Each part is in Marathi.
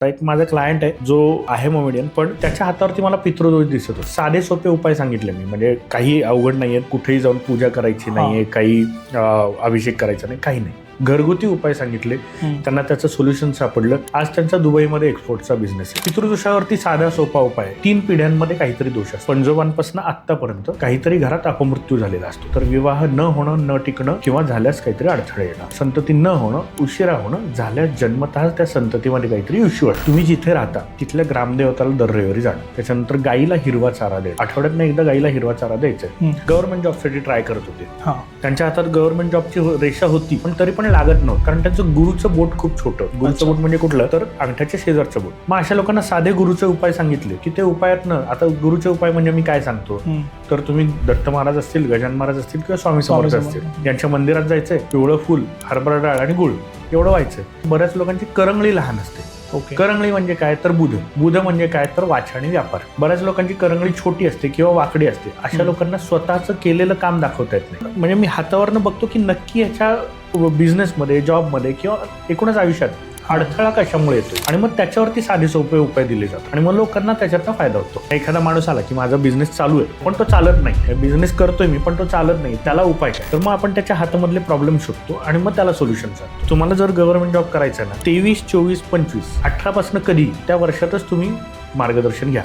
एक माझा क्लायंट आहे जो आहे मोमेडियन, पण त्याच्या हातावरती मला पितृदोष दिसत होता. साधे सोपे उपाय सांगितले मी, म्हणजे काही अवघड नाहीये, कुठेही जाऊन पूजा करायची नाहीये, काही अभिषेक करायचा नाही, काही नाही. घरगुती उपाय सांगितले, त्यांना त्याचं सोल्युशन सापडलं. आज त्यांचा दुबईमध्ये एक्सपोर्टचा बिझनेस आहे. पितृदोषावरती साधा सोपा उपाय. 3 पिढ्यांमध्ये काहीतरी दोष असतो. पंजोबांपासून आतापर्यंत काहीतरी घरात अपमृत्यू झालेला असतो. तर विवाह न होणं, न टिकणं किंवा झाल्यास काहीतरी अडथळे येणं, संतती न होणं, उशिरा होणं, झाल्यास जन्मतः त्या संततीमध्ये काहीतरी इश्यू असतो. तुम्ही जिथे राहता तिथल्या ग्रामदेवताला दर रविवारी जाणं. त्याच्यानंतर गाईला हिरवा चारा द्यायचा. आठवड्यातनं एकदा गाईला हिरवा चारा द्यायचा. गव्हर्नमेंट जॉबसाठी ट्राय करत होते. त्यांच्या हातात गव्हर्नमेंट जॉबची रेषा होती, पण तरी पण लागत नव्हतं, कारण त्यांचं गुरुचं बोट खूप छोटं. गुरुचं बोट म्हणजे कुठलं, तर अंगठ्याच्या शेजारचं बोट. मग अशा लोकांना साधे गुरुचे उपाय सांगितले की ते उपायातनं, आता गुरुचे उपाय म्हणजे मी काय सांगतो, तर तुम्ही दत्त महाराज असतील, गजानन महाराज असतील किंवा स्वामी समर्थ असतील, यांच्या मंदिरात जायचंय, पिवळं फुल, हरभरा डाळ आणि गुळ एवढं व्हायचं. बऱ्याच लोकांची करंगळी लहान असते. करंगळी म्हणजे काय, तर बुध म्हणजे काय, तर वाचा आणि व्यापार. बऱ्याच लोकांची करंगळी छोटी असते किंवा वाकडी असते. अशा लोकांना स्वतःचं केलेलं काम दाखवता येत नाही. म्हणजे मी हातावरनं बघतो की नक्की याच्या बिझनेसमध्ये, जॉबमध्ये किंवा एकूणच आयुष्यात अडथळा कशामुळे येतो, आणि मग त्याच्यावरती साधे सोपे उपाय दिले जातात आणि मग लोकांना त्याच्यातनं फायदा होतो. एखादा माणूस आला की माझा बिझनेस चालू आहे पण तो चालत नाही, बिझनेस करतोय मी पण तो चालत नाही, त्याला उपाय काय, तर मग आपण त्याच्या हातामधले प्रॉब्लेम शोधतो आणि मग त्याला सोल्युशन सांगतो. तुम्हाला जर गव्हर्नमेंट जॉब करायचा ना, 23, 24, 25, 18 पासून कधी त्या वर्षातच तुम्ही मार्गदर्शन घ्या.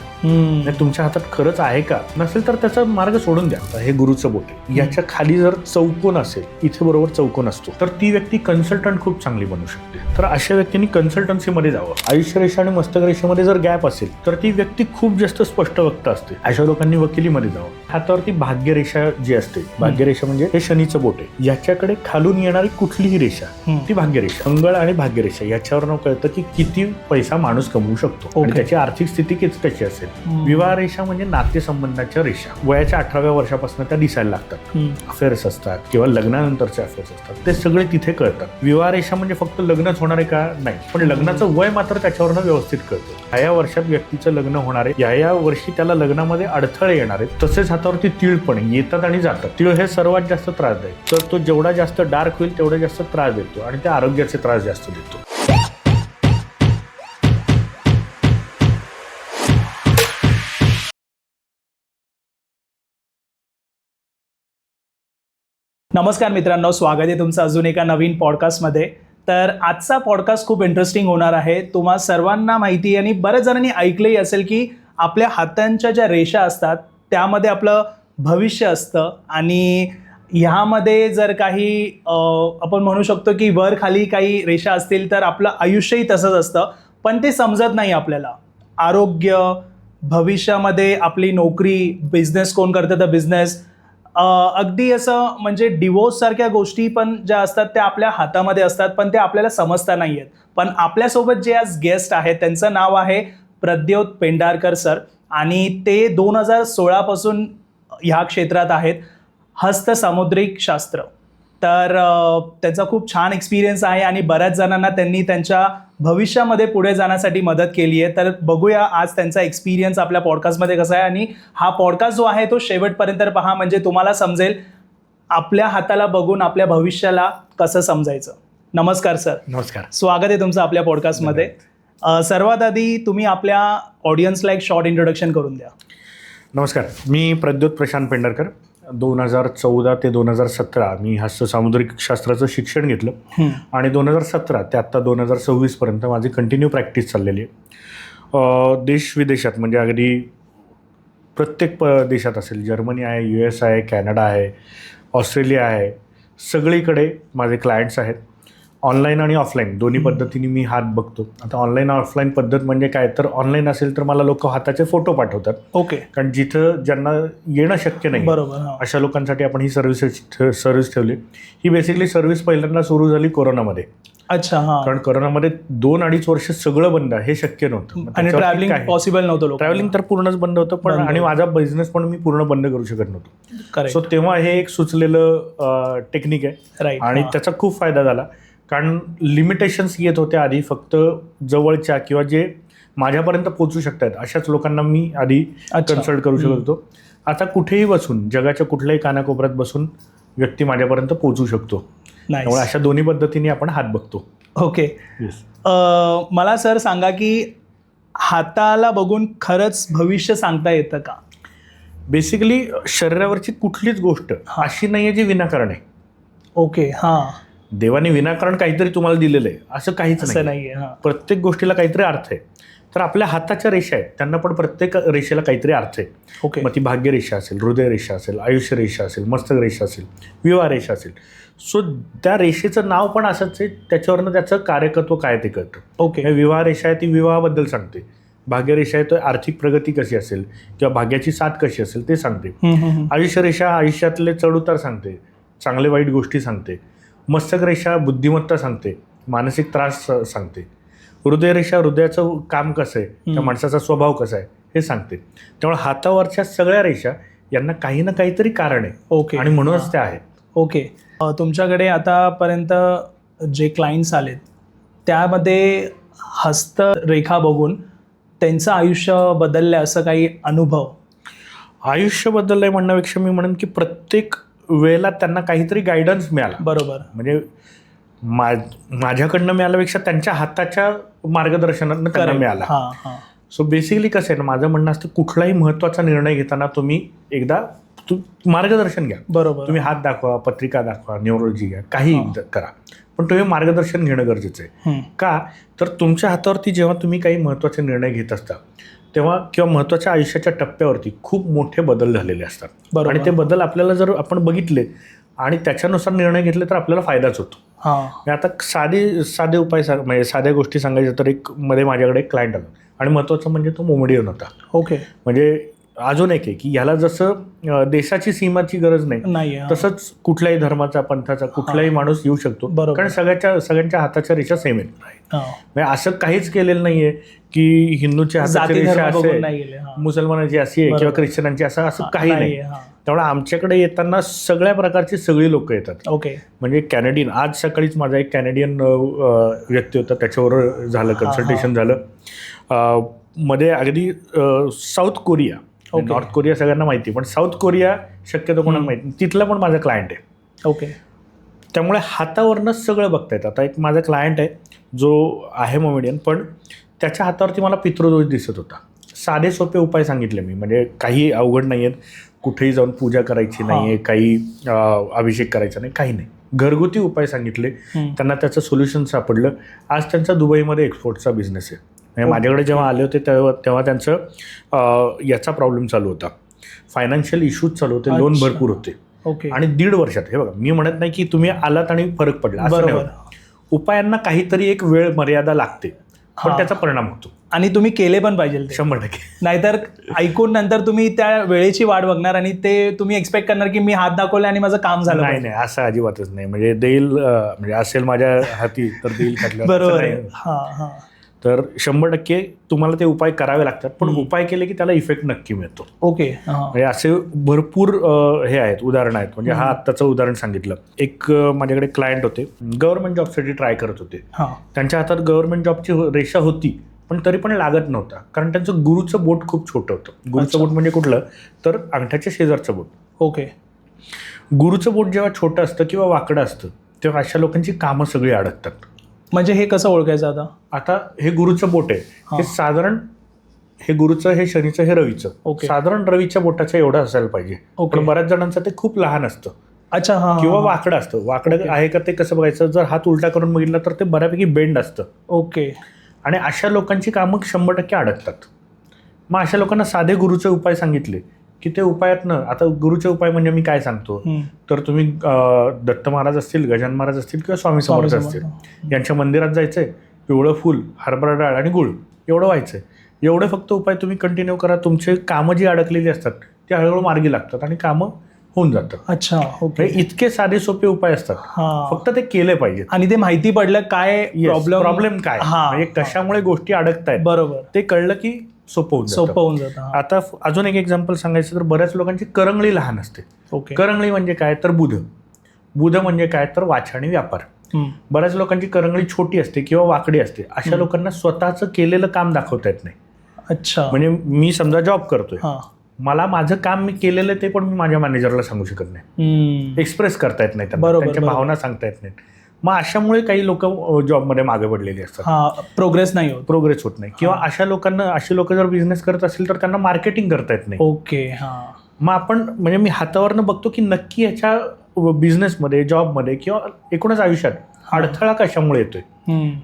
तुमच्या हातात खरंच आहे का, नसेल तर त्याचा मार्ग सोडून द्या. हे गुरुचं बोट आहे. याच्या खाली जर चौकोन असेल, इथे बरोबर चौकोन असतो, तर ती व्यक्ती कन्सल्टंट खूप चांगली बनू शकते. तर अशा व्यक्तींनी कन्सल्टन्सीमध्ये जावं. आयुष्य रेषा आणि मस्तक रेषेमध्ये जर गॅप असेल तर ती व्यक्ती खूप जास्त स्पष्ट वक्ता असते. अशा लोकांनी वकिलीमध्ये जावं. हातावरती भाग्यरेषा जी असते, भाग्यरेषा म्हणजे हे शनीचं बोट आहे, याच्याकडे खालून येणारी कुठलीही रेषा ती भाग्यरेषा. मंगळ आणि भाग्यरेषा याच्यावर कळतं की किती पैसा माणूस कमवू शकतो आणि त्याची आर्थिक स्थिती कशी असेल. विवाह रेषा म्हणजे नातेसंबंधाच्या रेषा. वयाच्या 18व्या वर्षापासून त्या दिसायला लागतात. अफेअर्स असतात किंवा लग्नानंतरचे अफेअर्स असतात, ते सगळे तिथे कळतात. विवाह रेषा म्हणजे फक्त लग्नच होणार आहे का, नाही, पण लग्नाचं वय मात्र त्याच्यावरनं व्यवस्थित कळतं. या वर्षात व्यक्तीचं लग्न होणार आहे, या वर्षी त्याला लग्नामध्ये अडथळे येणार आहेत. तसेच हातावरती तीळ पण येतात आणि जातात. तीळ हे सर्वात जास्त त्रासदायक, तर तो जेवढा जास्त डार्क होईल तेवढा जास्त त्रास देतो आणि त्या आरोग्याचे त्रास जास्त देतो. नमस्कार मित्रांनो, स्वागत आहे तुमचं अजून एका नवीन पॉडकास्टमध्ये. तर आजचा पॉडकास्ट खूप इंटरेस्टिंग होणार आहे. तुम्हा सर्वांना माहिती आहे आणि बऱ्याच जणांनी ऐकलंही असेल की आपल्या हातांच्या ज्या रेषा असतात त्यामध्ये आपलं भविष्य असतं आणि ह्यामध्ये जर काही आपण म्हणू शकतो की वर खाली काही रेषा असतील तर आपलं आयुष्यही तसंच असतं, पण ते समजत नाही आपल्याला. आरोग्य, भविष्यामध्ये आपली नोकरी, बिझनेस कोण करतं तर बिझनेस, अगदी असं म्हणजे डिवोर्स सारख्या गोष्टी पण ज्या असतात त्या आपल्या हातामध्ये असतात, पण ते आपल्याला समजता नाही आहेत. पण आपल्यासोबत जे आज गेस्ट आहेत त्यांचं नाव आहे प्रद्योत पेंढारकर सर, आणि ते 2016 पासून ह्या क्षेत्रात आहेत, हस्त सामुद्रिक शास्त्र. तर त्यांचा खूप छान एक्सपिरियन्स आहे आणि बऱ्याच जणांना त्यांनी त्यांच्या भविष्यामध्ये पुढे जाण्यासाठी मदत केली आहे. तर बघूया आज त्यांचा एक्सपिरियन्स आपल्या पॉडकास्टमध्ये कसा आहे, आणि हा पॉडकास्ट जो आहे तो शेवटपर्यंत पहा, म्हणजे तुम्हाला समजेल आपल्या हाताला बघून आपल्या भविष्याला कसं समजायचं. नमस्कार सर. नमस्कार, स्वागत आहे तुमचं आपल्या पॉडकास्टमध्ये. सर्वात आधी तुम्ही आपल्या ऑडियन्सला एक शॉर्ट इंट्रोडक्शन करून द्या. नमस्कार, मी प्रद्योत प्रशांत पेंढारकर. 2014 ते 2017 मी हस्त सामुद्रिक शास्त्राचं शिक्षण घेतलं आणि 2017 ते आत्ता 2026 पर्यंत माझी कंटिन्यू प्रॅक्टिस चाललेली आहे. देश विदेशात, म्हणजे अगदी प्रत्येक देशात असेल, जर्मनी आहे, US आहे, कॅनडा आहे, ऑस्ट्रेलिया आहे, सगळीकडे माझे क्लायंट्स आहेत. ऑनलाईन आणि ऑफलाईन दोन्ही पद्धतीने मी हात बघतो. आता ऑनलाईन ऑफलाईन पद्धत म्हणजे काय, तर ऑनलाईन असेल तर मला लोक हाताचे फोटो पाठवतात. ओके. कारण जिथं ज्यांना येणं शक्य नाही, बरोबर, अशा लोकांसाठी आपण ही सर्व्हिस ठेवली. ही बेसिकली सर्व्हिस पहिल्यांदा सुरू झाली कोरोनामध्ये. अच्छा. हा, कारण कोरोनामध्ये 2-2.5 वर्ष सगळं बंद, हे शक्य नव्हतं आणि ट्रॅव्हलिंग पॉसिबल नव्हतं. ट्रॅव्हलिंग तर पूर्णच बंद होतं, पण आणि माझा बिझनेस पण मी पूर्ण बंद करू शकत नव्हतो. सो तेव्हा हे एक सुचलेलं टेक्निक आहे आणि त्याचा खूप फायदा झाला. कारण लिमिटेशन्स येत होत्या आधी, फक्त जवळच्या किंवा जे माझ्यापर्यंत पोहोचू शकतात अशाच लोकांना मी आधी कन्सल्ट करू शकत होतो. आता कुठेही बसून, जगाच्या कुठल्याही कानाकोपऱ्यात बसून व्यक्ती माझ्यापर्यंत पोहोचू शकतो. त्यामुळे अशा दोन्ही पद्धतीने आपण हात बघतो. ओके. मला सर सांगा की हाताला बघून खरंच भविष्य सांगता येतं का? बेसिकली शरीरावरची कुठलीच गोष्ट अशी नाहीये जी विनाकारण आहे. ओके. हां. देवाने विनाकारण काहीतरी तुम्हाला दिलेलं आहे असं काहीच असं नाही. नाहीये. हां. प्रत्येक गोष्टीला काहीतरी अर्थ आहे. तर आपल्या हाताच्या रेषा आहेत त्यांना पण प्रत्येक रेषेला काहीतरी अर्थ आहे. ओके. मग ती भाग्य रेषा असेल, हृदय रेषा असेल, आयुष्य रेषा असेल, मस्तक रेषा असेल, विवाह रेषा असेल. सो त्या रेषेचं नाव पण असंच आहे, त्याच्यावरनं त्याचं कार्यकत्व काय ते कळतं. ओके. विवाह रेषा आहे ती विवाहाबद्दल सांगते. भाग्यरेषा आहे तर आर्थिक प्रगती कशी असेल किंवा भाग्याची साथ कशी असेल ते सांगते. आयुष्य रेषा आयुष्यातले चढउतार सांगते, चांगले वाईट गोष्टी सांगते. मस्तक रेषा बुद्धिमत्ता सांगते, मानसिक त्रास सांगते. हृदय रेषा हृदयाचं काम कसं आहे, त्या माणसाचा स्वभाव कसा आहे हे सांगते. त्यामुळे हातावरच्या सगळ्या रेषा यांना काही ना काहीतरी कारण आहे. ओके. आणि म्हणूनच त्या आहेत. ओके. तुमच्याकडे आतापर्यंत जे क्लायंट्स आलेत त्यामध्ये हस्तरेखा बघून त्यांचं आयुष्य बदललं असं काही अनुभव? आयुष्य बदललंय म्हणण्यापेक्षा मी म्हणेन की प्रत्येक वेळेला त्यांना काहीतरी गायडन्स मिळाला. बरोबर. म्हणजे माझ्याकडनं मिळाल्यापेक्षा त्यांच्या हाताच्या मार्गदर्शनानं त्यांना मिळाला. सो बेसिकली कसं आहे ना, माझं म्हणणं असतं कुठलाही महत्त्वाचा निर्णय घेताना तुम्ही एकदा मार्गदर्शन घ्या. बरोबर. तुम्ही हात दाखवा, पत्रिका दाखवा, न्यूरोलॉजी घ्या, काही करा, पण तुम्ही मार्गदर्शन घेणं गरजेचं आहे. का तर तुमच्या हातावरती जेव्हा तुम्ही काही महत्त्वाचे निर्णय घेत असता तेव्हा किंवा महत्त्वाच्या आयुष्याच्या टप्प्यावरती खूप मोठे बदल झालेले असतात. आणि ते बदल आपल्याला जर आपण बघितले आणि त्याच्यानुसार निर्णय घेतले तर आपल्याला फायदाच होतो. आता साधे उपाय म्हणजे साध्या गोष्टी सांगायच्या तर एक मध्ये माझ्याकडे एक क्लायंट आला आणि महत्त्वाचं म्हणजे तो मोमेडियन होता. ओके. म्हणजे अजून एक आहे की ह्याला जसं देशाची सीमाची गरज नाही तसंच कुठल्याही धर्माचा पंथाचा कुठलाही माणूस येऊ शकतो. कारण सगळ्यांच्या हाताच्या रेषा सेम आहेत. म्हणजे असं काहीच केलेलं नाहीये की हिंदूच्या हाताची रेषा असे, मुसलमानाची अशी आहे किंवा ख्रिश्चनांची असं काही नाही. त्यामुळे आमच्याकडे येताना सगळ्या प्रकारची सगळी लोक येतात. ओके. म्हणजे कॅनेडियन, आज सकाळीच माझा एक कॅनेडियन व्यक्ती होता, त्याच्यावर झालं कन्सल्टेशन झालं. मध्ये अगदी साऊथ कोरिया, नॉर्थ कोरिया सगळ्यांना माहिती, पण साऊथ कोरिया शक्यतो कोणाला माहिती, तिथला पण माझा क्लायंट आहे. ओके. त्यामुळे हातावरनंच सगळं बघता येतं. आता एक माझा क्लायंट आहे जो आहे मोमेडियन, पण त्याच्या हातावरती मला पितृदोष दिसत होता. साधे सोपे उपाय सांगितले मी, म्हणजे काही अवघड नाही आहेत, कुठेही जाऊन पूजा करायची नाही आहे, काही अभिषेक करायचा नाही, काही नाही. घरगुती उपाय सांगितले, त्यांना त्याचं सोल्युशन सापडलं. आज त्यांचा दुबईमध्ये एक्सपोर्टचा बिझनेस आहे. म्हणजे माझ्याकडे जेव्हा आले होते तेव्हा त्यांचं याचा प्रॉब्लेम चालू होता, फायनान्शियल इश्यूज चालू होते, लोन भरपूर होते. ओके. आणि 1.5 वर्षात, हे बघा मी म्हणत नाही की तुम्ही आलात आणि फरक पडला, असं नाही. उपायांना काहीतरी एक वेळ मर्यादा लागते, पण त्याचा परिणाम होतो. आणि तुम्ही केले पण पाहिजे 100%. नाहीतर ऐकून नंतर तुम्ही त्या वेळेची वाट बघणार आणि ते तुम्ही एक्सपेक्ट करणार की मी हात दाखवले आणि माझं काम झालं. नाही, असं अजिबातच नाही. म्हणजे देईल, म्हणजे असेल माझ्या हाती तर देईल खाल्लं. बरोबर. तर 100% तुम्हाला ते उपाय करावे लागतात, पण उपाय केले की त्याला इफेक्ट नक्की मिळतो. ओके. म्हणजे असे भरपूर हे आहेत, उदाहरणं आहेत. म्हणजे हा आत्ताचं उदाहरण सांगितलं. एक माझ्याकडे क्लायंट होते, गव्हर्नमेंट जॉबसाठी ट्राय करत होते. त्यांच्या हातात गव्हर्नमेंट जॉबची रेषा होती, पण तरी पण लागत नव्हता, कारण त्यांचं गुरुचं बोट खूप छोटं होतं. गुरुचं बोट म्हणजे कुठलं, तर अंगठ्याच्या शेजारचं बोट. ओके. गुरुचं बोट जेव्हा छोटं असतं किंवा वाकडं असतं तेव्हा अशा लोकांची कामं सगळी अडकतात. म्हणजे हे कसं ओळखायचं? आता हे गुरुचं बोट आहे, हे साधारण, हे गुरुचं, हे शनीचं, हे रवीचं, साधारण रवीच्या बोटाच्या एवढं असायला पाहिजे. पण बऱ्याच जणांचं ते खूप लहान असतं. अच्छा. किंवा वाकडं असतं. वाकडं आहे का ते कसं बघायचं, जर हात उलटा करून बघितला तर ते बऱ्यापैकी बेंड असतं. ओके. आणि अशा लोकांची कामं 100% अडकतात. मग अशा लोकांना साधे गुरुचे उपाय सांगितले की ते उपायातनं, आता गुरुचे उपाय म्हणजे मी काय सांगतो, तर तुम्ही दत्त महाराज असतील, गजानन महाराज असतील किंवा स्वामी समर्थ असतील, यांच्या मंदिरात जायचंय, पिवळं फुल, हरभरा डाळ आणि गुळ एवढं व्हायचंय. एवढे फक्त उपाय तुम्ही कंटिन्यू करा, तुमचे कामं जी अडकलेली असतात ते हळूहळू मार्गी लागतात आणि कामं होऊन जातात. अच्छा. ओके. इतके साधे सोपे उपाय असतात, फक्त ते केले पाहिजेत. आणि ते माहिती पडलं काय प्रॉब्लेम काय, म्हणजे कशामुळे गोष्टी अडकतायत, बरोबर, ते कळलं की सोपं होऊन जातं. आता अजून एक एक्झाम्पल सांगायचं तर बऱ्याच लोकांची करंगळी लहान असते. करंगळी म्हणजे काय, तर बुध म्हणजे काय, तर वाचा आणि व्यापार. बऱ्याच लोकांची करंगळी छोटी असते किंवा वाकडी असते. अशा लोकांना स्वतःचं केलेलं काम दाखवता येत नाही. अच्छा. म्हणजे मी समजा जॉब करतोय, मला माझं काम मी केलेलं ते पण मी माझ्या मॅनेजरला सांगू शकत नाही, एक्सप्रेस करता येत नाही, त्यांच्या भावना सांगता येत नाहीत. मग अशामुळे काही लोक जॉबमध्ये मागे पडलेली असतात, हा, प्रोग्रेस नाही होत. प्रोग्रेस होत नाही. किंवा अशी लोक जर बिझनेस करत असतील तर त्यांना मार्केटिंग करता येत नाही. ओके. हा. मग आपण म्हणजे मी हातावरनं बघतो की नक्की याच्या बिझनेसमध्ये, जॉबमध्ये किंवा एकूणच आयुष्यात अडथळा कशामुळे येतोय,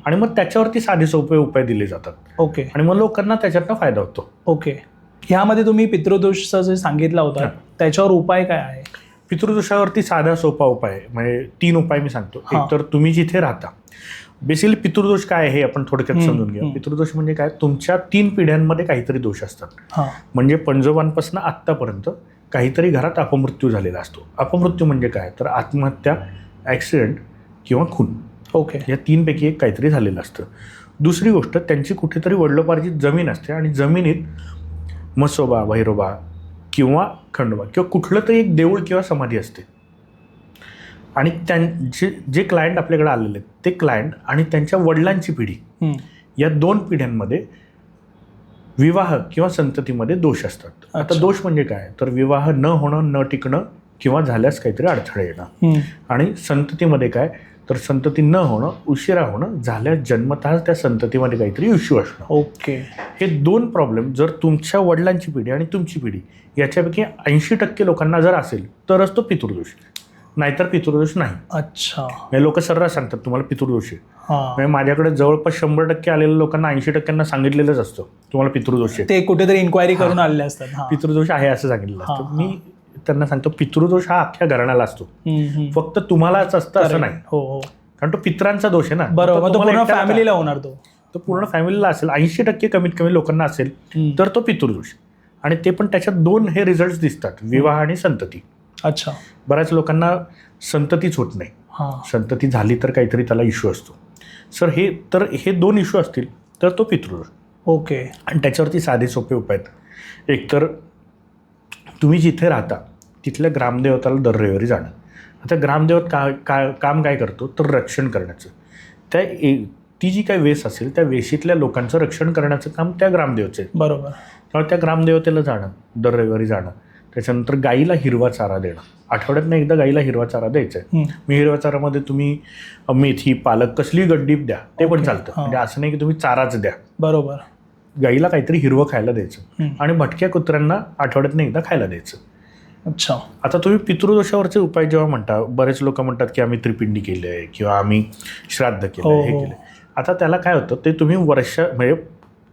आणि मग त्याच्यावरती साधे सोपे उपाय दिले जातात. ओके. आणि मग लोकांना त्याच्यातनं फायदा होतो. ओके. ह्यामध्ये तुम्ही पितृदोषचं जे सांगितलं होतं त्याच्यावर उपाय काय आहे? पितृदोषावरती साधा सोपा उपाय म्हणजे 3 उपाय मी सांगतो. एक तर तुम्ही जिथे राहता, बेसिकली पितृदोष काय आहे हे आपण थोडक्यात समजून घेऊ. पितृदोष म्हणजे काय, तुमच्या 3 पिढ्यांमध्ये काहीतरी दोष असतात. म्हणजे पंजोबांपासून आत्तापर्यंत काहीतरी घरात अपमृत्यू झालेला असतो. अपमृत्यू म्हणजे काय, तर आत्महत्या, ॲक्सिडेंट किंवा खून. ओके. या 3 पैकी एक काहीतरी झालेलं असतं. दुसरी गोष्ट, त्यांची कुठेतरी वडिलोपार्जित जमीन असते आणि जमिनीत म्हसोबा, भैरोबा किंवा खंडोबा किंवा कुठलं तरी एक देऊळ किंवा समाधी असते. आणि जे क्लायंट आपल्याकडे आलेले आहेत ते क्लायंट आणि त्यांच्या वडिलांची पिढी, या 2 पिढ्यांमध्ये विवाह किंवा संततीमध्ये दोष असतात. आता दोष म्हणजे काय, तर विवाह न होणं, न टिकणं किंवा झाल्यास काहीतरी अडथळे येणं. आणि संततीमध्ये काय, तर संतती न होणं, उशिरा होणं, झाल्यास जन्मतः त्या संततीमध्ये काहीतरी इश्यू असणं. ओके. हे 2 प्रॉब्लेम जर तुमच्या वडिलांची पिढी आणि तुमची पिढी याच्यापैकी 80% लोकांना जर असेल तरच तो पितृदोष, नाहीतर पितृदोष नाही. अच्छा. हे लोक सर्रास सांगतात तुम्हाला पितृदोष आहे. म्हणजे माझ्याकडे जवळपास 100% आलेल्या लोकांना 80% सांगितलेलंच असतं तुम्हाला पितृदोष आहे. ते कुठेतरी इन्क्वायरी करून आलेले असतात. पितृदोष आहे असं सांगितलेलं असतं. मी त्यांना सांगतो पितृदोष हा अख्ख्या घराण्याला असतो, फक्त तुम्हालाच असतं असं नाही. कारण तो पित्रांचा दोष आहे ना. बरोबर. पूर्ण फॅमिलीला होणार, तो पूर्ण फॅमिलीला असेल. 80% कमीत कमी लोकांना असेल तर तो पितृदोष. आणि ते पण त्याच्यात 2 हे रिझल्ट दिसतात, विवाह आणि संतती. अच्छा. बऱ्याच लोकांना संततीच होत नाही. संतती झाली तर काहीतरी त्याला इश्यू असतो. हे 2 इश्यू असतील तर तो पितृदोष. ओके. आणि त्याच्यावरती साधे सोपे उपाय आहेत. एक तर तुम्ही जिथे राहता तिथल्या ग्रामदेवताला दर रविवारी जाणं. आता ग्रामदेवत काम काय करतो, तर रक्षण करण्याचं. ती जी काही वेस असेल त्या वेशीतल्या लोकांचं रक्षण करण्याचं काम त्या ग्रामदेवचं आहे. बरोबर. त्यामुळे त्या ग्रामदेवतेला जाणं, दर रविवारी जाणं. त्याच्यानंतर गाईला हिरवा चारा देणं. आठवड्यातनं एकदा गाईला हिरवा चारा द्यायचा आहे. मी हिरव्या चारामध्ये तुम्ही मेथी, पालक, कसली गड्डी द्या ते पण चालतं. म्हणजे असं नाही की तुम्ही चाराच द्या. बरोबर. गाईला काहीतरी हिरवं खायला द्यायचं आणि भटक्या कुत्र्यांना आठवड्यातनं एकदा खायला द्यायचं. अच्छा. आता तुम्ही पितृदोषावरचे उपाय जेव्हा म्हणता, बरेच लोक म्हणतात की आम्ही त्रिपिंडी केलंय किंवा आम्ही श्राद्ध केलंय, हे केलंय. आता त्याला काय होतं, ते तुम्ही म्हणजे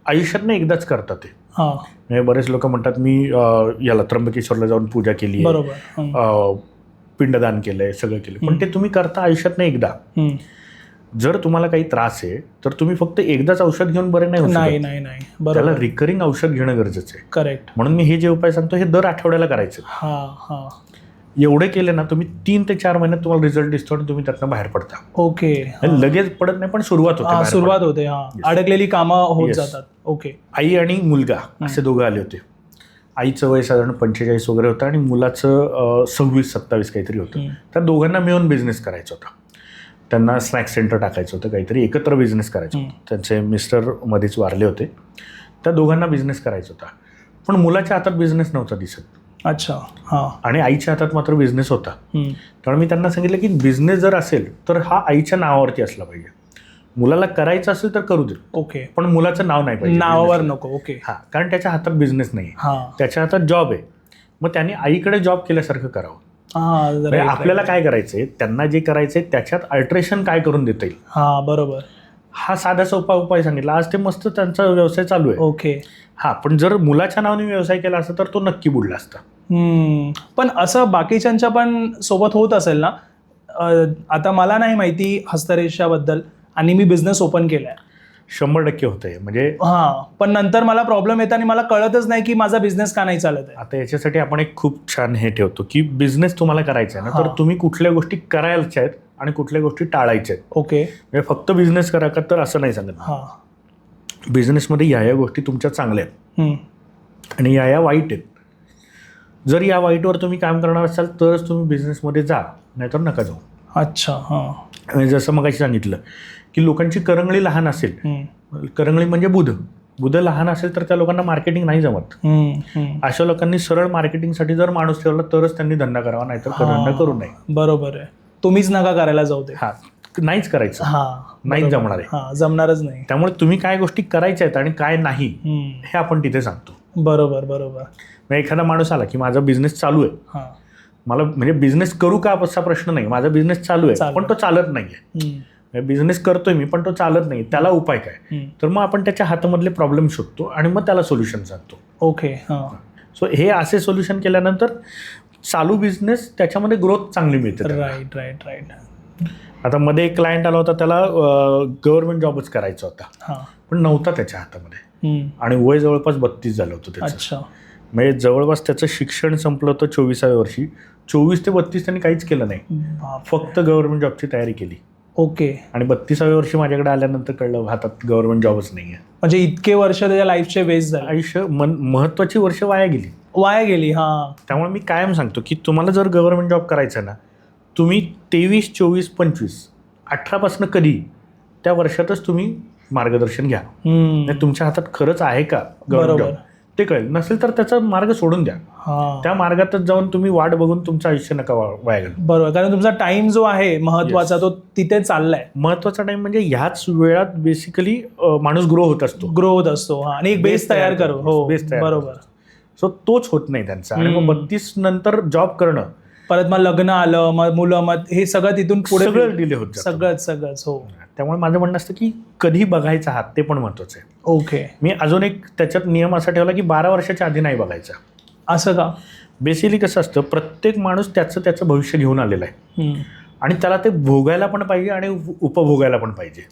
आयुष्यातनं एकदाच करता ते. म्हणजे बरेच लोक म्हणतात मी याला त्र्यंबकेश्वरला जाऊन पूजा केली, पिंडदान केलंय, सगळं केलं, पण ते तुम्ही करता आयुष्यातनं एकदा. जर तुम्हाला काही त्रास आहे तर तुम्ही फक्त एकदाच औषध घेऊन बरे नाही. त्याला रिकरिंग औषध घेणं गरजेचं आहे. करेक्ट. म्हणून मी हे जे उपाय सांगतो हे दर आठवड्याला करायचं. एवढे केले ना तुम्ही 3 ते 4 महिन्यात तुम्हाला रिझल्ट दिसतो आणि तुम्ही त्यातनं बाहेर पडता. ओके. लगेच पडत नाही पण सुरुवात होते. अडकलेली कामं होत जातात. ओके. आई आणि मुलगा असे दोघं आले होते. आईचं वय साधारण 45 वगैरे होतं आणि मुलाचं 26-27 काहीतरी होतं. त्या दोघांना मिळून बिझनेस करायचा होता. त्यांना स्नॅक्स सेंटर टाकायचं होतं, काहीतरी एकत्र बिझनेस करायचं होतं. त्यांचे मिस्टर मध्येच वारले होते. त्या दोघांना बिझनेस करायचा होता, पण मुलाच्या हातात बिझनेस नव्हता दिसत. अच्छा. आणि आईच्या हातात मात्र बिझनेस होता. त्यामुळे मी त्यांना सांगितलं की बिझनेस जर असेल तर हा आईच्या नावावरती असला पाहिजे. मुलाला करायचं असेल तर करू दे. ओके. पण मुलाचं नाव नाही पाहिजे, नावावर नको. ओके. कारण त्याच्या हातात बिझनेस नाही, त्याच्या हातात जॉब आहे. मग त्याने आईकडे जॉब केल्यासारखं करावं. आपल्याला काय करायचंय, त्यांना जे करायचंय त्याच्यात अल्टरेशन काय करून देता येईल. बरोबर. हा साधा सोपा उपाय सांगितला. आज ते मस्त त्यांचा व्यवसाय चालू आहे. ओके. पण जर मुलाच्या नावाने व्यवसाय केला असता तर तो नक्की बुडला असता. पण असं बाकीच्यांच्या पण सोबत होत असेल ना. आता मला नाही माहिती हस्तरेषाबद्दल आणि मी बिझनेस ओपन केलाय. 100% होतंय. म्हणजे पण नंतर मला प्रॉब्लेम येतो आणि मला कळतच नाही की माझा बिझनेस का नाही चालत आहे. आता याच्यासाठी आपण एक खूप छान हे ठेवतो की बिझनेस तुम्हाला करायचा आहे ना, तर तुम्ही कुठल्या गोष्टी करायच्या आहेत आणि कुठल्या गोष्टी टाळायच्या आहेत. ओके. म्हणजे फक्त बिझनेस करा का तर असं नाही सांगत. बिझनेसमध्ये या गोष्टी तुमच्या चांगल्या आहेत आणि या वाईट आहेत. जर या वाईटवर तुम्ही काम करणार असाल तरच तुम्ही बिझनेसमध्ये जा, नाहीतर नका जाऊ. अच्छा. जसं मग सांगितलं की लोकांची करंगळी लहान असेल, करंगळी म्हणजे बुध लहान असेल तर त्या लोकांना मार्केटिंग नाही जमत. अशा लोकांनी सरळ मार्केटिंगसाठी जर माणूस ठेवला तरच त्यांनी धंदा करावा, नाहीतर धंदा करू नये. बरोबर आहे. तुम्हीच नका करायला जाऊ दे. नाहीच करायचं, नाहीच जमणार आहे, जमणारच नाही. त्यामुळे तुम्ही काय गोष्टी करायच्या आहेत आणि काय नाही हे आपण तिथे सांगतो. बरोबर बरोबर. मग एखादा माणूस आला की माझा बिझनेस चालू आहे, मला म्हणजे बिझनेस करू का असा प्रश्न नाही, माझा बिझनेस चालू आहे पण तो चालत नाहीये, बिझनेस करतोय मी पण तो चालत नाही, त्याला उपाय काय, तर मग आपण त्याच्या हातामधले प्रॉब्लेम शोधतो आणि मग त्याला सोल्युशन सांगतो. ओके. सो हे असे सोल्युशन केल्यानंतर चालू बिझनेस त्याच्यामध्ये ग्रोथ चांगली मिळते. Right right right. आता मध्ये एक क्लायंट आला होता, त्याला गव्हर्नमेंट जॉबच करायचा होता पण नव्हता त्याच्या हातामध्ये आणि वय जवळपास 32 झालं होतं त्याचं. अच्छा. म्हणजे जवळपास त्याचं शिक्षण संपलं होतं 24व्या वर्षी. 24 ते 32 त्यांनी काहीच केलं नाही, फक्त गव्हर्नमेंट जॉबची तयारी केली. ओके. आणि 32व्या वर्षी माझ्याकडे आल्यानंतर कळलं हातात गव्हर्नमेंट जॉबच नाही आहे. म्हणजे इतके वर्ष त्याच्या लाईफचे वेस्ट झाले, आयुष्य महत्वाची वर्ष वाया गेली. त्यामुळे मी कायम सांगतो की तुम्हाला जर गव्हर्नमेंट जॉब करायचा ना, तुम्ही 23, 24, 25, 18पासून कधी त्या वर्षातच तुम्ही मार्गदर्शन घ्या. तुमच्या हातात खरंच आहे का गव्हर्नमेंट जॉब ते कळेल, नसेल तर त्याचा मार्ग सोडून द्या. त्या मार्गातच जाऊन तुम्ही वाट बघून तुमचं आयुष्य नका वाया घालू. बरोबर, कारण तुमचा टाइम जो आहे महत्वाचा तो तिथे चाललाय. महत्वाचा टाइम म्हणजे ह्याच वेळात बेसिकली माणूस ग्रो होत असतो आणि एक बेस तयार करू. हो बरोबर. सो तोच होत नाही त्यांचा. आणि मग 32 नंतर जॉब करणं, परत मग लग्न आलं, मग मुलं, मग हे सगळं तिथून पुढे सगळं डिले होत सगळंच. हो. त्यामुळे माझं म्हणणं असतं की कधी बघायचा हात ते पण महत्वाचं आहे. ओके. मी अजून एक त्याच्यात नियम असा ठेवला की 12 वर्षाच्या आधी नाही बघायचा. असं का? बेसिकली कसं असतं, प्रत्येक माणूस त्याचं भविष्य घेऊन आलेलं आहे आणि त्याला ते भोगायला पण पाहिजे आणि उपभोगायला पण पाहिजे.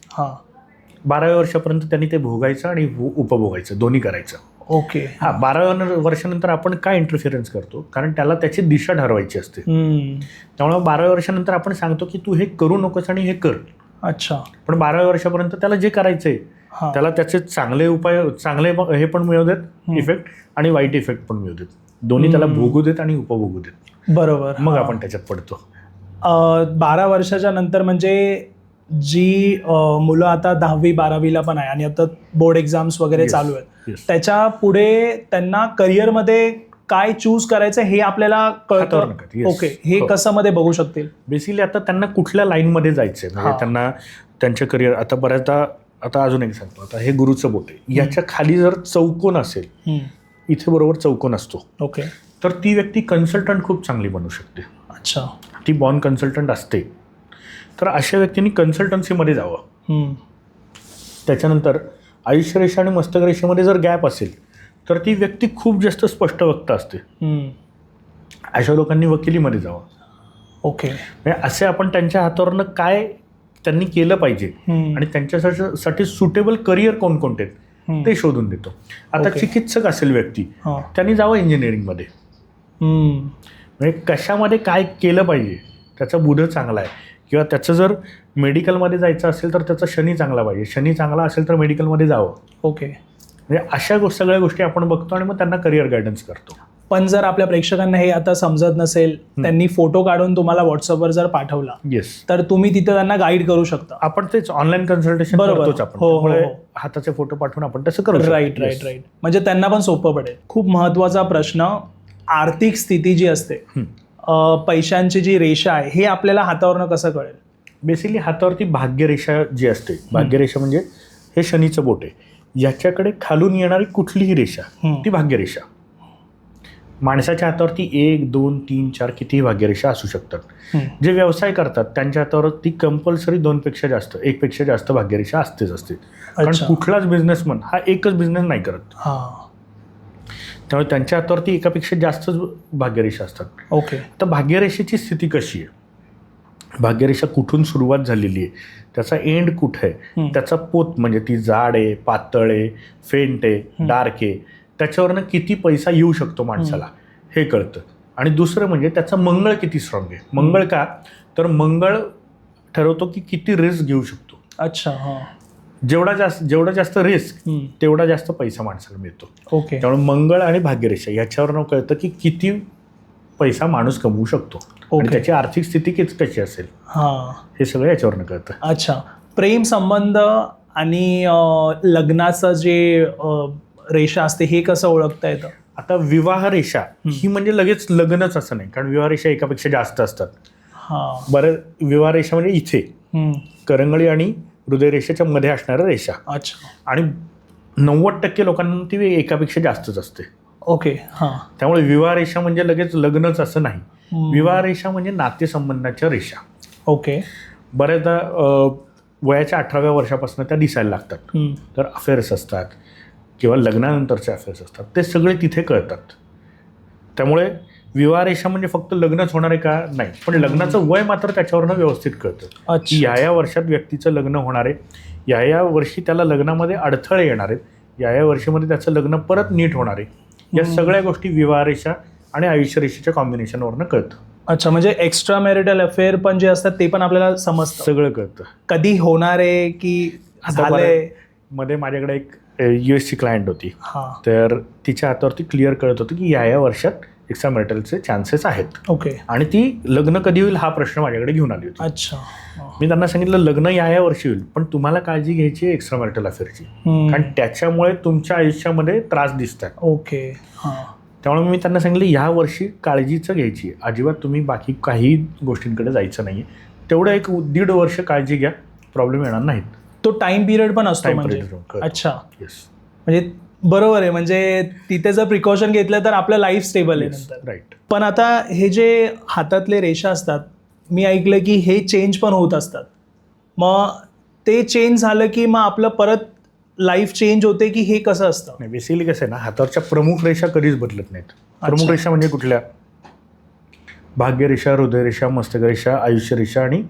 12व्या वर्षापर्यंत त्यांनी ते भोगायचं आणि उपभोगायचं दोन्ही करायचं. ओके. 12व्या वर्षानंतर आपण काय इंटरफिरन्स करतो, कारण त्याला त्याची दिशा ठरवायची असते. त्यामुळे 12व्या वर्षानंतर आपण सांगतो की तू हे करू नकोस आणि हे कर. अच्छा. पण 12व्या वर्षापर्यंत त्याला जे करायचंय त्याला त्याचे चांगले हे पण मिळू देत इफेक्ट आणि वाईट इफेक्ट पण मिळू देत, दोन्ही त्याला भोगू देत आणि उपभोगू देत. बरोबर. मग आपण त्याच्यात पडतो. 12 वर्षाच्या नंतर म्हणजे जी मुलं आता 10वी 12वीला पण आहे आणि आता बोर्ड एक्झाम्स वगैरे चालू आहेत, त्याच्या पुढे त्यांना करिअरमध्ये काय चूज करायचं हे आपल्याला कळतं. ओके. हे कसं मध्ये बघू शकतील? बेसिकली आता त्यांना कुठल्या लाईनमध्ये जायचंय, म्हणजे त्यांना त्यांच्या करिअर. आता बऱ्याचदा आता अजून एक सांगतो, आता हे गुरुचं बोट आहे, याच्या खाली जर चौकोन असेल, इथे बरोबर चौकोन असतो, ओके, तर ती व्यक्ती कन्सल्टंट खूप चांगली बनू शकते. अच्छा. ती बॉर्न कन्सल्टंट असते. तर अशा व्यक्तींनी कन्सल्टन्सीमध्ये जावं. त्याच्यानंतर आयुष्यरेषा आणि मस्तकरेषेमध्ये जर गॅप असेल तर ती व्यक्ती खूप जास्त स्पष्ट वक्ता असते. अशा लोकांनी वकिलीमध्ये जावं. ओके. म्हणजे असे आपण त्यांच्या हातावरनं काय त्यांनी केलं पाहिजे आणि त्यांच्यासाठी सुटेबल करिअर कोणकोणते ते शोधून देतो. आता चिकित्सक असेल व्यक्ती, त्यांनी जावं इंजिनिअरिंगमध्ये. म्हणजे कशामध्ये काय केलं पाहिजे, त्याचा बुध चांगला आहे, किंवा त्याचं जर मेडिकलमध्ये जायचं असेल तर त्याचा शनी चांगला पाहिजे, शनी चांगला असेल तर मेडिकलमध्ये जावं. ओके. म्हणजे अशा सगळ्या गोष्टी आपण बघतो आणि मग त्यांना करिअर गायडन्स करतो. पण जर आपल्या प्रेक्षकांना हे आता समजत नसेल, त्यांनी फोटो काढून तुम्हाला व्हॉट्सअपवर जर पाठवला, तर तुम्ही तिथे त्यांना गाईड करू शकता. आपण तेच ऑनलाईन कन्सल्टेशन करतोच आपण. हो, हाताचे फोटो पाठवून आपण तसं करू. Right right right. म्हणजे त्यांना पण सोपं पडेल. खूप महत्वाचा प्रश्न, आर्थिक स्थिती जी असते, पैशांची जी रेषा आहे, हे आपल्याला हातावरनं कसं कळेल? बेसिकली हातावरती भाग्यरेषा जी असते, भाग्यरेषा म्हणजे हे शनीचं बोट आहे, याच्याकडे खालून येणारी कुठलीही रेषा ती भाग्यरेषा. माणसाच्या हातावरती 1, 2, 3, 4 कितीही भाग्यरेषा असू शकतात. जे व्यवसाय करतात त्यांच्या हातावरती कंपल्सरी 2 पेक्षा जास्त, 1 पेक्षा जास्त भाग्यरेषा असतेच असते. कारण कुठलाच बिझनेसमन हा एकच बिझनेस नाही करत, त्यामुळे त्यांच्या हातावरती एकापेक्षा जास्त भाग्यरेषा असतात. ओके. तर भाग्यरेषेची स्थिती कशी आहे, भाग्यरेषा कुठून सुरुवात झालेली आहे, त्याचा एंड कुठे आहे, त्याचा पोत म्हणजे ती जाड आहे, पातळ आहे, फेंट आहे, डार्क आहे, त्याच्यावरनं किती पैसा येऊ शकतो माणसाला हे कळतं. आणि दुसरं म्हणजे त्याचा मंगळ किती स्ट्रॉंग आहे. मंगळ का, तर मंगळ ठरवतो की किती रिस्क घेऊ शकतो. अच्छा. जेवढा जास्त रिस्क तेवढा जास्त पैसा माणसाला मिळतो. ओके. त्यामुळे मंगळ आणि भाग्यरेषा याच्यावरनं कळतं की किती पैसा माणूस कमवू शकतो आणि त्याची आर्थिक स्थिती कशी असेल, हे सगळं याच्यावरनं कळतं. अच्छा. प्रेम संबंध आणि लग्नाचं जे रेषा असते हे कसं ओळखता येतं? आता विवाह रेषा ही म्हणजे लगेच लग्नच असं नाही, कारण विवाह रेषा एकापेक्षा जास्त असतात. बरं, विवाह रेषा म्हणजे इथे करंगळी आणि हृदयरेषेच्या मध्ये असणाऱ्या रेषा. अच्छा. आणि 90% लोकांना ती एकापेक्षा जास्तच असते. ओके. हां. त्यामुळे विवाह रेषा म्हणजे लगेच लग्नच असं नाही. विवाह रेषा म्हणजे नातेसंबंधाच्या रेषा. ओके. बऱ्याचदा वयाच्या 18व्या वर्षापासून त्या दिसायला लागतात. तर अफेअर्स असतात किंवा लग्नानंतरचे अफेअर्स असतात, ते सगळे तिथे कळतात. त्यामुळे विवाह रेषा म्हणजे फक्त लग्नच होणार आहे का नाही, पण लग्नाचं वय मात्र त्याच्यावरनं व्यवस्थित कळतं की या वर्षात व्यक्तीचं लग्न होणार आहे, या वर्षी त्याला लग्नामध्ये अडथळे येणार आहेत, या वर्षीमध्ये त्याचं लग्न परत नीट होणार आहे. या सगळ्या गोष्टी विवाह रेषा आणि आयुष्य रेषेच्या कॉम्बिनेशनवरनं कळतं. अच्छा. म्हणजे एक्स्ट्रा मॅरिटल अफेअर पण जे असतात ते पण आपल्याला समजतं, सगळं कळतं. कधी होणार आहे की झालंय. मध्ये माझ्याकडे एक US ची क्लायंट होती, तर तिच्या हातावरती क्लिअर कळत होतं की या वर्षात एक्स्ट्रा मॅरिटलचे चान्सेस आहेत. ओके. आणि ती लग्न कधी होईल हा प्रश्न माझ्याकडे घेऊन आली होती. अच्छा. मी त्यांना सांगितलं लग्न या वर्षी होईल, पण तुम्हाला काळजी घ्यायची आहे एक्स्ट्रा मॅरिटल अफेअरची, कारण त्याच्यामुळे तुमच्या आयुष्यामध्ये त्रास दिसतात. ओके. त्यामुळे मी त्यांना सांगितलं ह्या वर्षी काळजीच घ्यायची, अजिबात तुम्ही बाकी काही गोष्टींकडे जायचं नाही. तेवढं 1-1.5 वर्ष काळजी घ्या, प्रॉब्लेम येणार नाहीत. तो टाइम पिरियड पण असतो म्हणजे. अच्छा. म्हणजे बरोबर आहे, म्हणजे तिथे जर प्रिकॉशन घेतलं तर आपलं लाईफ स्टेबल आहे नंतर. राईट. पण आता हे जे हातातले रेषा असतात, मी ऐकलं की हे चेंज पण होत असतात. मग ते चेंज झालं की मग आपलं परत लाईफ चेंज होते की हे कसं असतं? नाही, बेसिकली कसं आहे ना, हातावरच्या प्रमुख रेषा कधीच बदलत नाहीत. प्रमुख रेषा म्हणजे कुठल्या? भाग्यरेषा, हृदयरेषा, मस्तकरेषा, आयुष्यरेषा आणि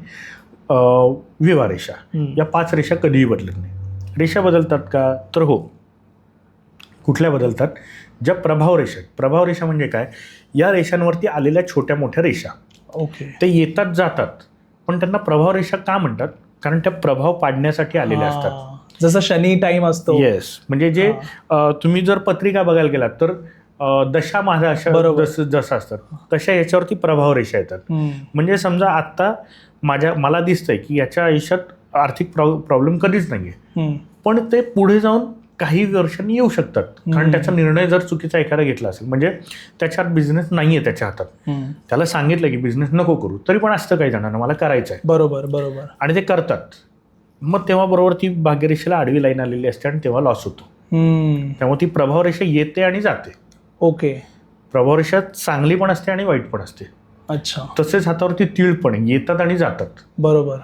विवाह रेषा. या 5 रेषा कधीही बदलत नाही. रेषा बदलतात का? तर हो. कुठल्या बदलतात? ज्या प्रभाव रेषा आहेत. प्रभाव रेषा म्हणजे काय? या रेषांवरती आलेल्या छोट्या मोठ्या रेषा. ओके. ते येतात जातात, पण त्यांना प्रभाव रेषा का म्हणतात? कारण त्या प्रभाव पाडण्यासाठी आलेल्या असतात. जसं शनी टाइम असतो. येस. म्हणजे जे तुम्ही जर पत्रिका बघायला गेलात तर दशा महादशा जसं असतात तशा याच्यावरती प्रभाव रेषा येतात. म्हणजे समजा आत्ता मला दिसतंय की याच्या आयुष्यात आर्थिक प्रॉब्लेम कधीच नाहीये, पण ते पुढे जाऊन काही वर्षांनी येऊ शकतात, कारण त्याचा निर्णय जर चुकीचा एखादा घेतला असेल, म्हणजे त्याच्यात बिझनेस नाहीये त्याच्या हातात, त्याला सांगितलं की बिझनेस नको करू, तरी पण असतं काही जणांना मला करायचं आहे. बरोबर बरोबर. आणि ते करतात. मग तेव्हा बरोबर ती भाग्यरेषेला आडवी लाईन आलेली असते आणि तेव्हा लॉस होतो. त्यामुळे ती प्रभाव रेषा येते आणि जाते. ओके. प्रभाव रेषा चांगली पण असते आणि वाईट पण असते. अच्छा. तसेच हातावरती तीळ पण येतात आणि जातात. बरोबर.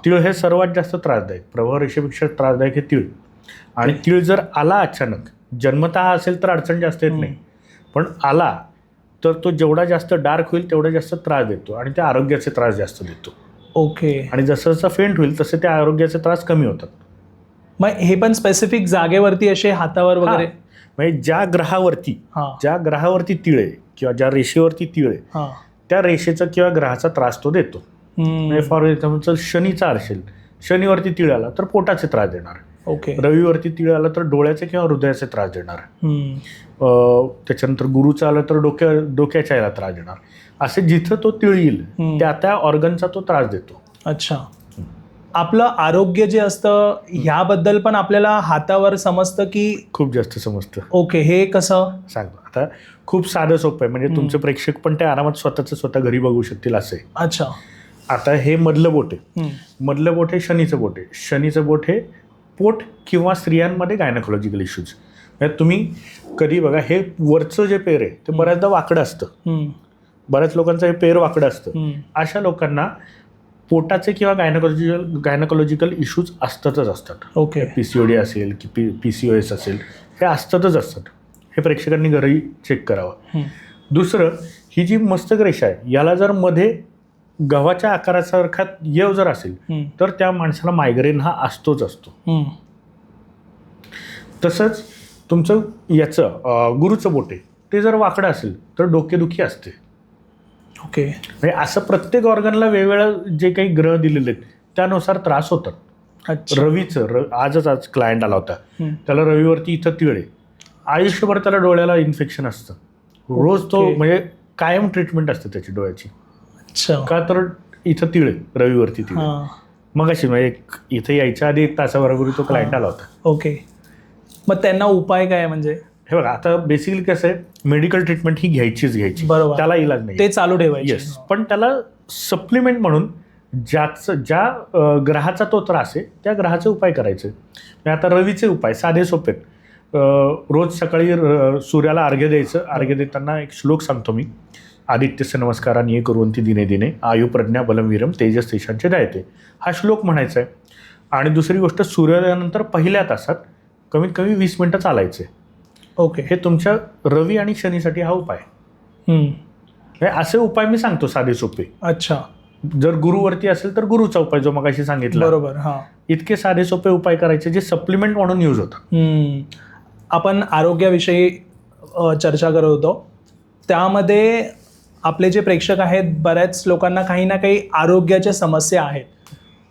तीळ हे सर्वात जास्त त्रासदायक, प्रभाव रेषेपेक्षा त्रासदायक हे तीळ. आणि तीळ जर आला अचानक, जन्मतः असेल तर अडचण जास्त येत नाही, पण आला तर तो जेवढा जास्त डार्क होईल तेवढा जास्त त्रास देतो आणि त्या आरोग्याचे त्रास जास्त देतो. ओके. आणि जसं जसं फेंट होईल तसे त्या आरोग्याचे त्रास कमी होतात. मग हे पण स्पेसिफिक जागेवरती असे हातावर वगैरे, म्हणजे ज्या ग्रहावरती तीळ आहे किंवा ज्या रेषेवरती तीळ आहे त्या रेषेचा किंवा ग्रहाचा त्रास तो देतो. म्हणजे फॉर एक्झाम्पल शनीचा असेल, शनीवरती तीळ आला तर पोटाचे त्रास देणार. ओके. रविवरती तीळ आला तर डोळ्याचे किंवा हृदयाचे त्रास देणार. त्याच्यानंतर गुरुचा आला तर डोक्याच्या याला त्रास देणार. असे जिथं तो तीळ येईल त्या ऑर्गनचा तो त्रास देतो. अच्छा. आपलं आरोग्य जे असतं ह्याबद्दल पण आपल्याला हातावर समजतं की? खूप जास्त समजतं. ओके. हे कसं सांगतो. आता खूप साधं सोपं आहे, म्हणजे तुमचे प्रेक्षक पण ते आरामात स्वतः घरी बघू शकतील असं आहे. अच्छा. आता हे मधलं बोट आहे. मधलं बोट हे शनीचं बोट आहे. शनीचं बोट हे पोट किंवा स्त्रियांमध्ये गायनोकॉलॉजिकल इश्यूज. म्हणजे तुम्ही कधी बघा, हे वरचं जे पेर आहे ते बऱ्याचदा वाकडं असतं. बऱ्याच लोकांचं हे पेर वाकडं असतं. अशा लोकांना पोटाचे किंवा गायनोकॉलॉजिकल इश्यूज असतातच असतात. ओके. PCOD असेल की PCOS असेल, हे असतातच असतात. हे प्रेक्षकांनी घरी चेक करावं. दुसरं, ही जी मस्तक रेषा आहे याला जर मध्ये गव्हाच्या आकारासारखा येव जर असेल तर त्या माणसाला मायग्रेन हा असतोच असतो. तसंच तुमचं याचं गुरुचं बोट आहे ते जर वाकडं असेल तर डोकेदुखी असते. ओके. म्हणजे असं प्रत्येक ऑर्गनला वेगवेगळं जे काही ग्रह दिलेले आहेत त्यानुसार त्रास होतात. रवीचं आज क्लायंट आला होता, त्याला रविवरती इथं तीळ आहे, आयुष्यभर त्याला डोळ्याला इन्फेक्शन असतं. रोज तो म्हणजे कायम ट्रीटमेंट असते त्याची डोळ्याची. का तर इथं तीळ आहे, रविवरती तीळ. मग अशी म्हणजे इथे यायच्या आधी 1 तासाभरापूर्वी तो क्लायंट आला होता. ओके. मग त्यांना उपाय काय? म्हणजे हे बघा, आता बेसिकली कसं आहे, मेडिकल ट्रीटमेंट ही घ्यायची, बरोबर, त्याला इलाज नाही, ते चालू ठेवायचे. येस. पण त्याला सप्लिमेंट म्हणून ज्या ग्रहाचा तो त्रास आहे त्या ग्रहाचे उपाय करायचे. म्हणजे आता रवीचे उपाय साधे सोपे आहेत. रोज सकाळी सूर्याला अर्घ्य द्यायचं. अर्घ्य देताना एक श्लोक सांगतो मी. आदित्यस्य नमस्कारान ये कुर्वन्ति दिने दिने आयु प्रज्ञा बलम वीरम तेजस तेशांचे जायते. हा श्लोक म्हणायचा आहे. आणि दुसरी गोष्ट, सूर्योदयानंतर पहिल्या तासात कमीत कमी 20 मिनिटं चालायचे. ओके. हे तुमच्या रवी आणि शनीसाठी हा उपाय. हे असे उपाय मी सांगतो साधे सोपे. अच्छा. जर गुरुवरती असेल तर गुरुचा उपाय जो मगाशी सांगितला. बरोबर. हा. इतके साधे सोपे उपाय करायचे जे सप्लिमेंट म्हणून यूज होतात. आपण आरोग्याविषयी चर्चा करत होतो. त्यामध्ये आपले जे प्रेक्षक आहेत, बऱ्याच लोकांना काही ना काही आरोग्याच्या समस्या आहेत.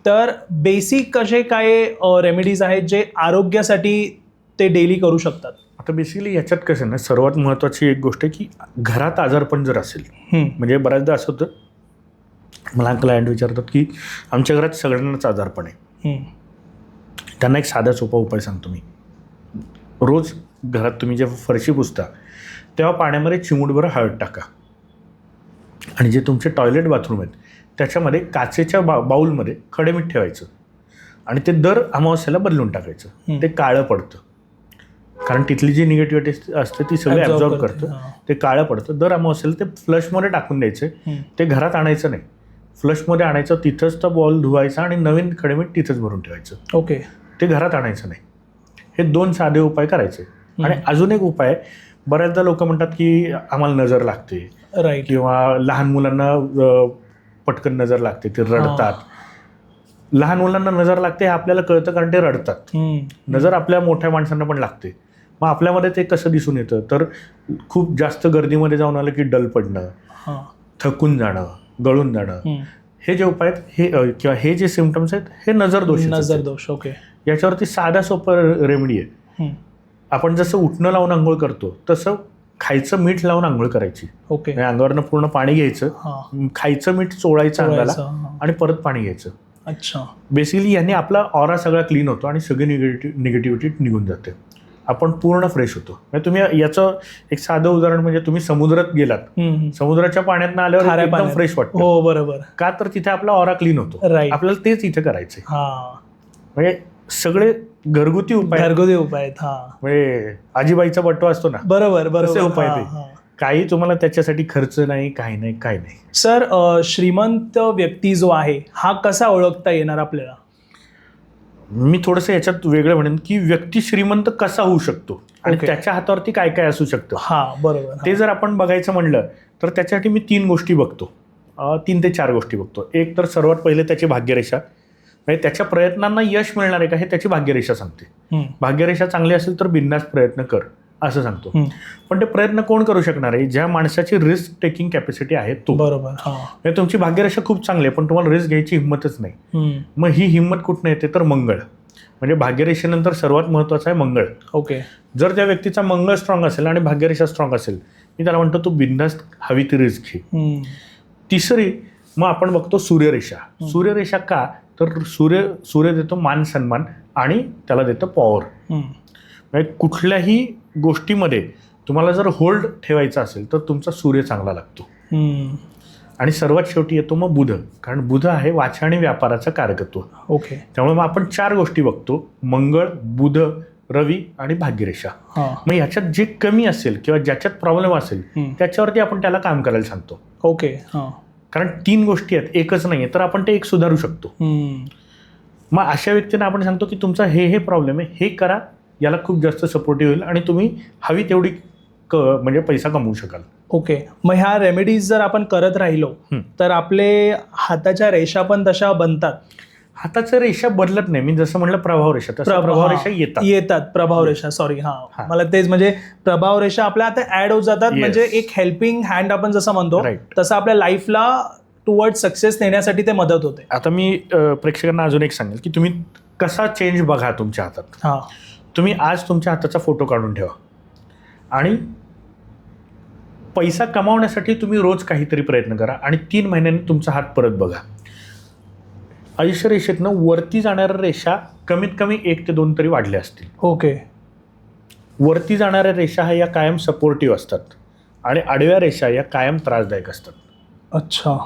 तर बेसिक कसे काय रेमेडीज आहेत जे आरोग्यासाठी ते डेली करू शकतात? आता बेसिकली याच्यात कसं ना, सर्वात महत्त्वाची एक गोष्ट आहे की घरात आजारपण जर असेल, म्हणजे बऱ्याचदा असं होतं, मला क्लायंट विचारतात की आमच्या घरात सगळ्यांनाच आजारपण आहे. त्यांना एक साधा सोपा उपाय सांगतो मी. रोज घरात तुम्ही जेव्हा फरशी पुसता तेव्हा पाण्यामध्ये चिमूटभर हळद टाका. आणि जे तुमचे टॉयलेट बाथरूम आहेत त्याच्यामध्ये काचेच्या बाऊलमध्ये खडे मीठ ठेवायचं. आणि ते दर अमावस्याला बदलून टाकायचं. ते काळं पडतं, कारण तिथली जी निगेटिव्हिटी असते ती सगळी ॲब्झॉर्ब करतं. ते काळं पडतं. दर अमावस्याला ते फ्लशमध्ये टाकून द्यायचे. ते घरात आणायचं नाही, फ्लशमध्ये आणायचं, तिथंच तो बॉल धुवायचा आणि नवीन खडेमीठ तिथंच भरून ठेवायचं. ओके. ते घरात आणायचं नाही. हे 2 साधे उपाय करायचे. आणि अजून एक उपाय, बऱ्याचदा लोक म्हणतात की आम्हाला नजर लागते, राईट, किंवा लहान मुलांना पटकन नजर लागते, ते रडतात. लहान मुलांना नजर लागते हे आपल्याला कळतं कारण ते रडतात. नजर आपल्या मोठ्या माणसांना पण लागते. मग आपल्यामध्ये ते कसं दिसून येतं तर खूप जास्त गर्दीमध्ये जाऊन आलं की डल पडणं, थकून जाणं, गळून जाणं. हे जे उपाय आहेत हे किंवा हे जे सिम्पटम्स आहेत हे नजर दोष. ओके. याच्यावरती साधा सोपं रेमेडी आहे. आपण जसं उठणं लावून आंघोळ करतो तसं खायचं मीठ लावून आंघोळ करायची. ओके. अंगावरनं पूर्ण पाणी घ्यायचं, खायचं मीठ चोळायचं अंगाला आणि परत पाणी घ्यायचं. अच्छा. बेसिकली याने आपला ऑरा सगळा क्लीन होतो आणि सगळी निगेटिव्हिटी निघून जाते. आपण पूर्ण फ्रेश होतो. म्हणजे तुम्ही याचं एक साधं उदाहरण म्हणजे तुम्ही समुद्रात गेलात, समुद्राच्या पाण्यात आल्यावर एकदम फ्रेश वाटतं. हो बरोबर. का तर तिथे आपला ऑरा क्लीन होतो. आपल्याला तेच इथे करायचंय. म्हणजे सगळे घरगुती उपाय आहेत. म्हणजे आजीबाईचा बटवा असतो ना, बरोबर बरोबर उपाय ते. काही तुम्हाला त्याच्यासाठी खर्च नाही, काही नाही. सर, श्रीमंत व्यक्ती जो आहे हा कसा ओळखता येणार आपल्याला? मी थोडंसं याच्यात वेगळं म्हणेन की व्यक्ती श्रीमंत कसा होऊ शकतो आणि त्याच्या हातावरती काय काय असू शकतं. बरोबर. ते जर आपण बघायचं म्हणलं तर त्याच्यासाठी मी 3 गोष्टी बघतो, 3 ते 4 गोष्टी बघतो. एक तर सर्वात पहिले त्याची भाग्यरेषा, म्हणजे त्याच्या प्रयत्नांना यश मिळणार आहे का हे त्याची भाग्यरेषा सांगते. भाग्यरेषा चांगली असेल तर बिनधास्त प्रयत्न कर असं सांगतो. पण ते प्रयत्न कोण करू शकणार आहे? ज्या माणसाची रिस्क टेकिंग कॅपॅसिटी आहे तो. बरोबर. तुमची भाग्यरेषा खूप चांगली आहे पण तुम्हाला रिस्क घ्यायची हिंमतच नाही. मग ही हिंमत कुठून येते तर मंगळ. म्हणजे भाग्यरेषेनंतर सर्वात महत्वाचं आहे मंगळ. ओके. जर त्या व्यक्तीचा मंगळ स्ट्रॉंग असेल आणि भाग्यरेषा स्ट्रॉंग असेल, मी त्याला म्हणतो तू बिनधास्त हवी ती रिस्क घे. तिसरी मग आपण बघतो सूर्यरेषा. सूर्यरेषा का तर सूर्य देतो मान सन्मान आणि त्याला देतं पॉवर. म्हणजे कुठल्याही गोष्टीमध्ये तुम्हाला जर होल्ड ठेवायचा असेल तर तुमचा सूर्य चांगला लागतो. आणि सर्वात शेवटी येतो मग बुध, कारण बुध आहे वाचा आणि व्यापाराचं कारकत्व. ओके. त्यामुळे मग आपण 4 गोष्टी बघतो, मंगळ, बुध, रवी आणि भाग्यरेषा. मग ह्याच्यात जे कमी असेल किंवा ज्याच्यात प्रॉब्लेम असेल त्याच्यावरती आपण त्याला काम करायला सांगतो. ओके. कारण 3 गोष्टी आहेत, एकच नाही आहे, तर आपण ते एक सुधारू शकतो. मग अशा व्यक्तींना आपण सांगतो की तुमचा हे प्रॉब्लेम आहे, हे करा, याला खूप जास्त सपोर्टिव्ह होईल आणि तुम्ही हवी तेवढी म्हणजे पैसा कमवू शकाल. ओके. मग ह्या रेमेडीज जर आपण करत राहिलो तर आपले हाताच्या रेषा पण तशा बनतात? हाताच्या रेषा बदलत नाही. मी जसं म्हटलं प्रभाव रेषा, तसं प्रभाव रेषा येतात. प्रभाव रेषा, सॉरी, मला तेच, म्हणजे प्रभाव रेषा आपल्या आता ऍड होत जातात. म्हणजे एक हेल्पिंग हँड आपण जसं म्हणतो तसं आपल्या लाईफला टुवर्ड सक्सेस नेण्यासाठी ते मदत होते. आता मी प्रेक्षकांना अजून एक सांगेल की तुम्ही कसा चेंज बघा तुमच्या हातात. तुम्ही आज तुमच्या हाताचा फोटो काढून ठेवा आणि पैसा कमावण्यासाठी तुम्ही रोज काहीतरी प्रयत्न करा आणि 3 महिन्यांनी तुमचा हात परत बघा. आयुष्य रेषेतनं वरती जाणाऱ्या रेषा कमीत कमी 1 ते 2 तरी वाढल्या असतील. ओके. वरती जाणाऱ्या रेषा ह्या कायम सपोर्टिव्ह असतात आणि आडव्या रेषा या कायम त्रासदायक असतात. अच्छा.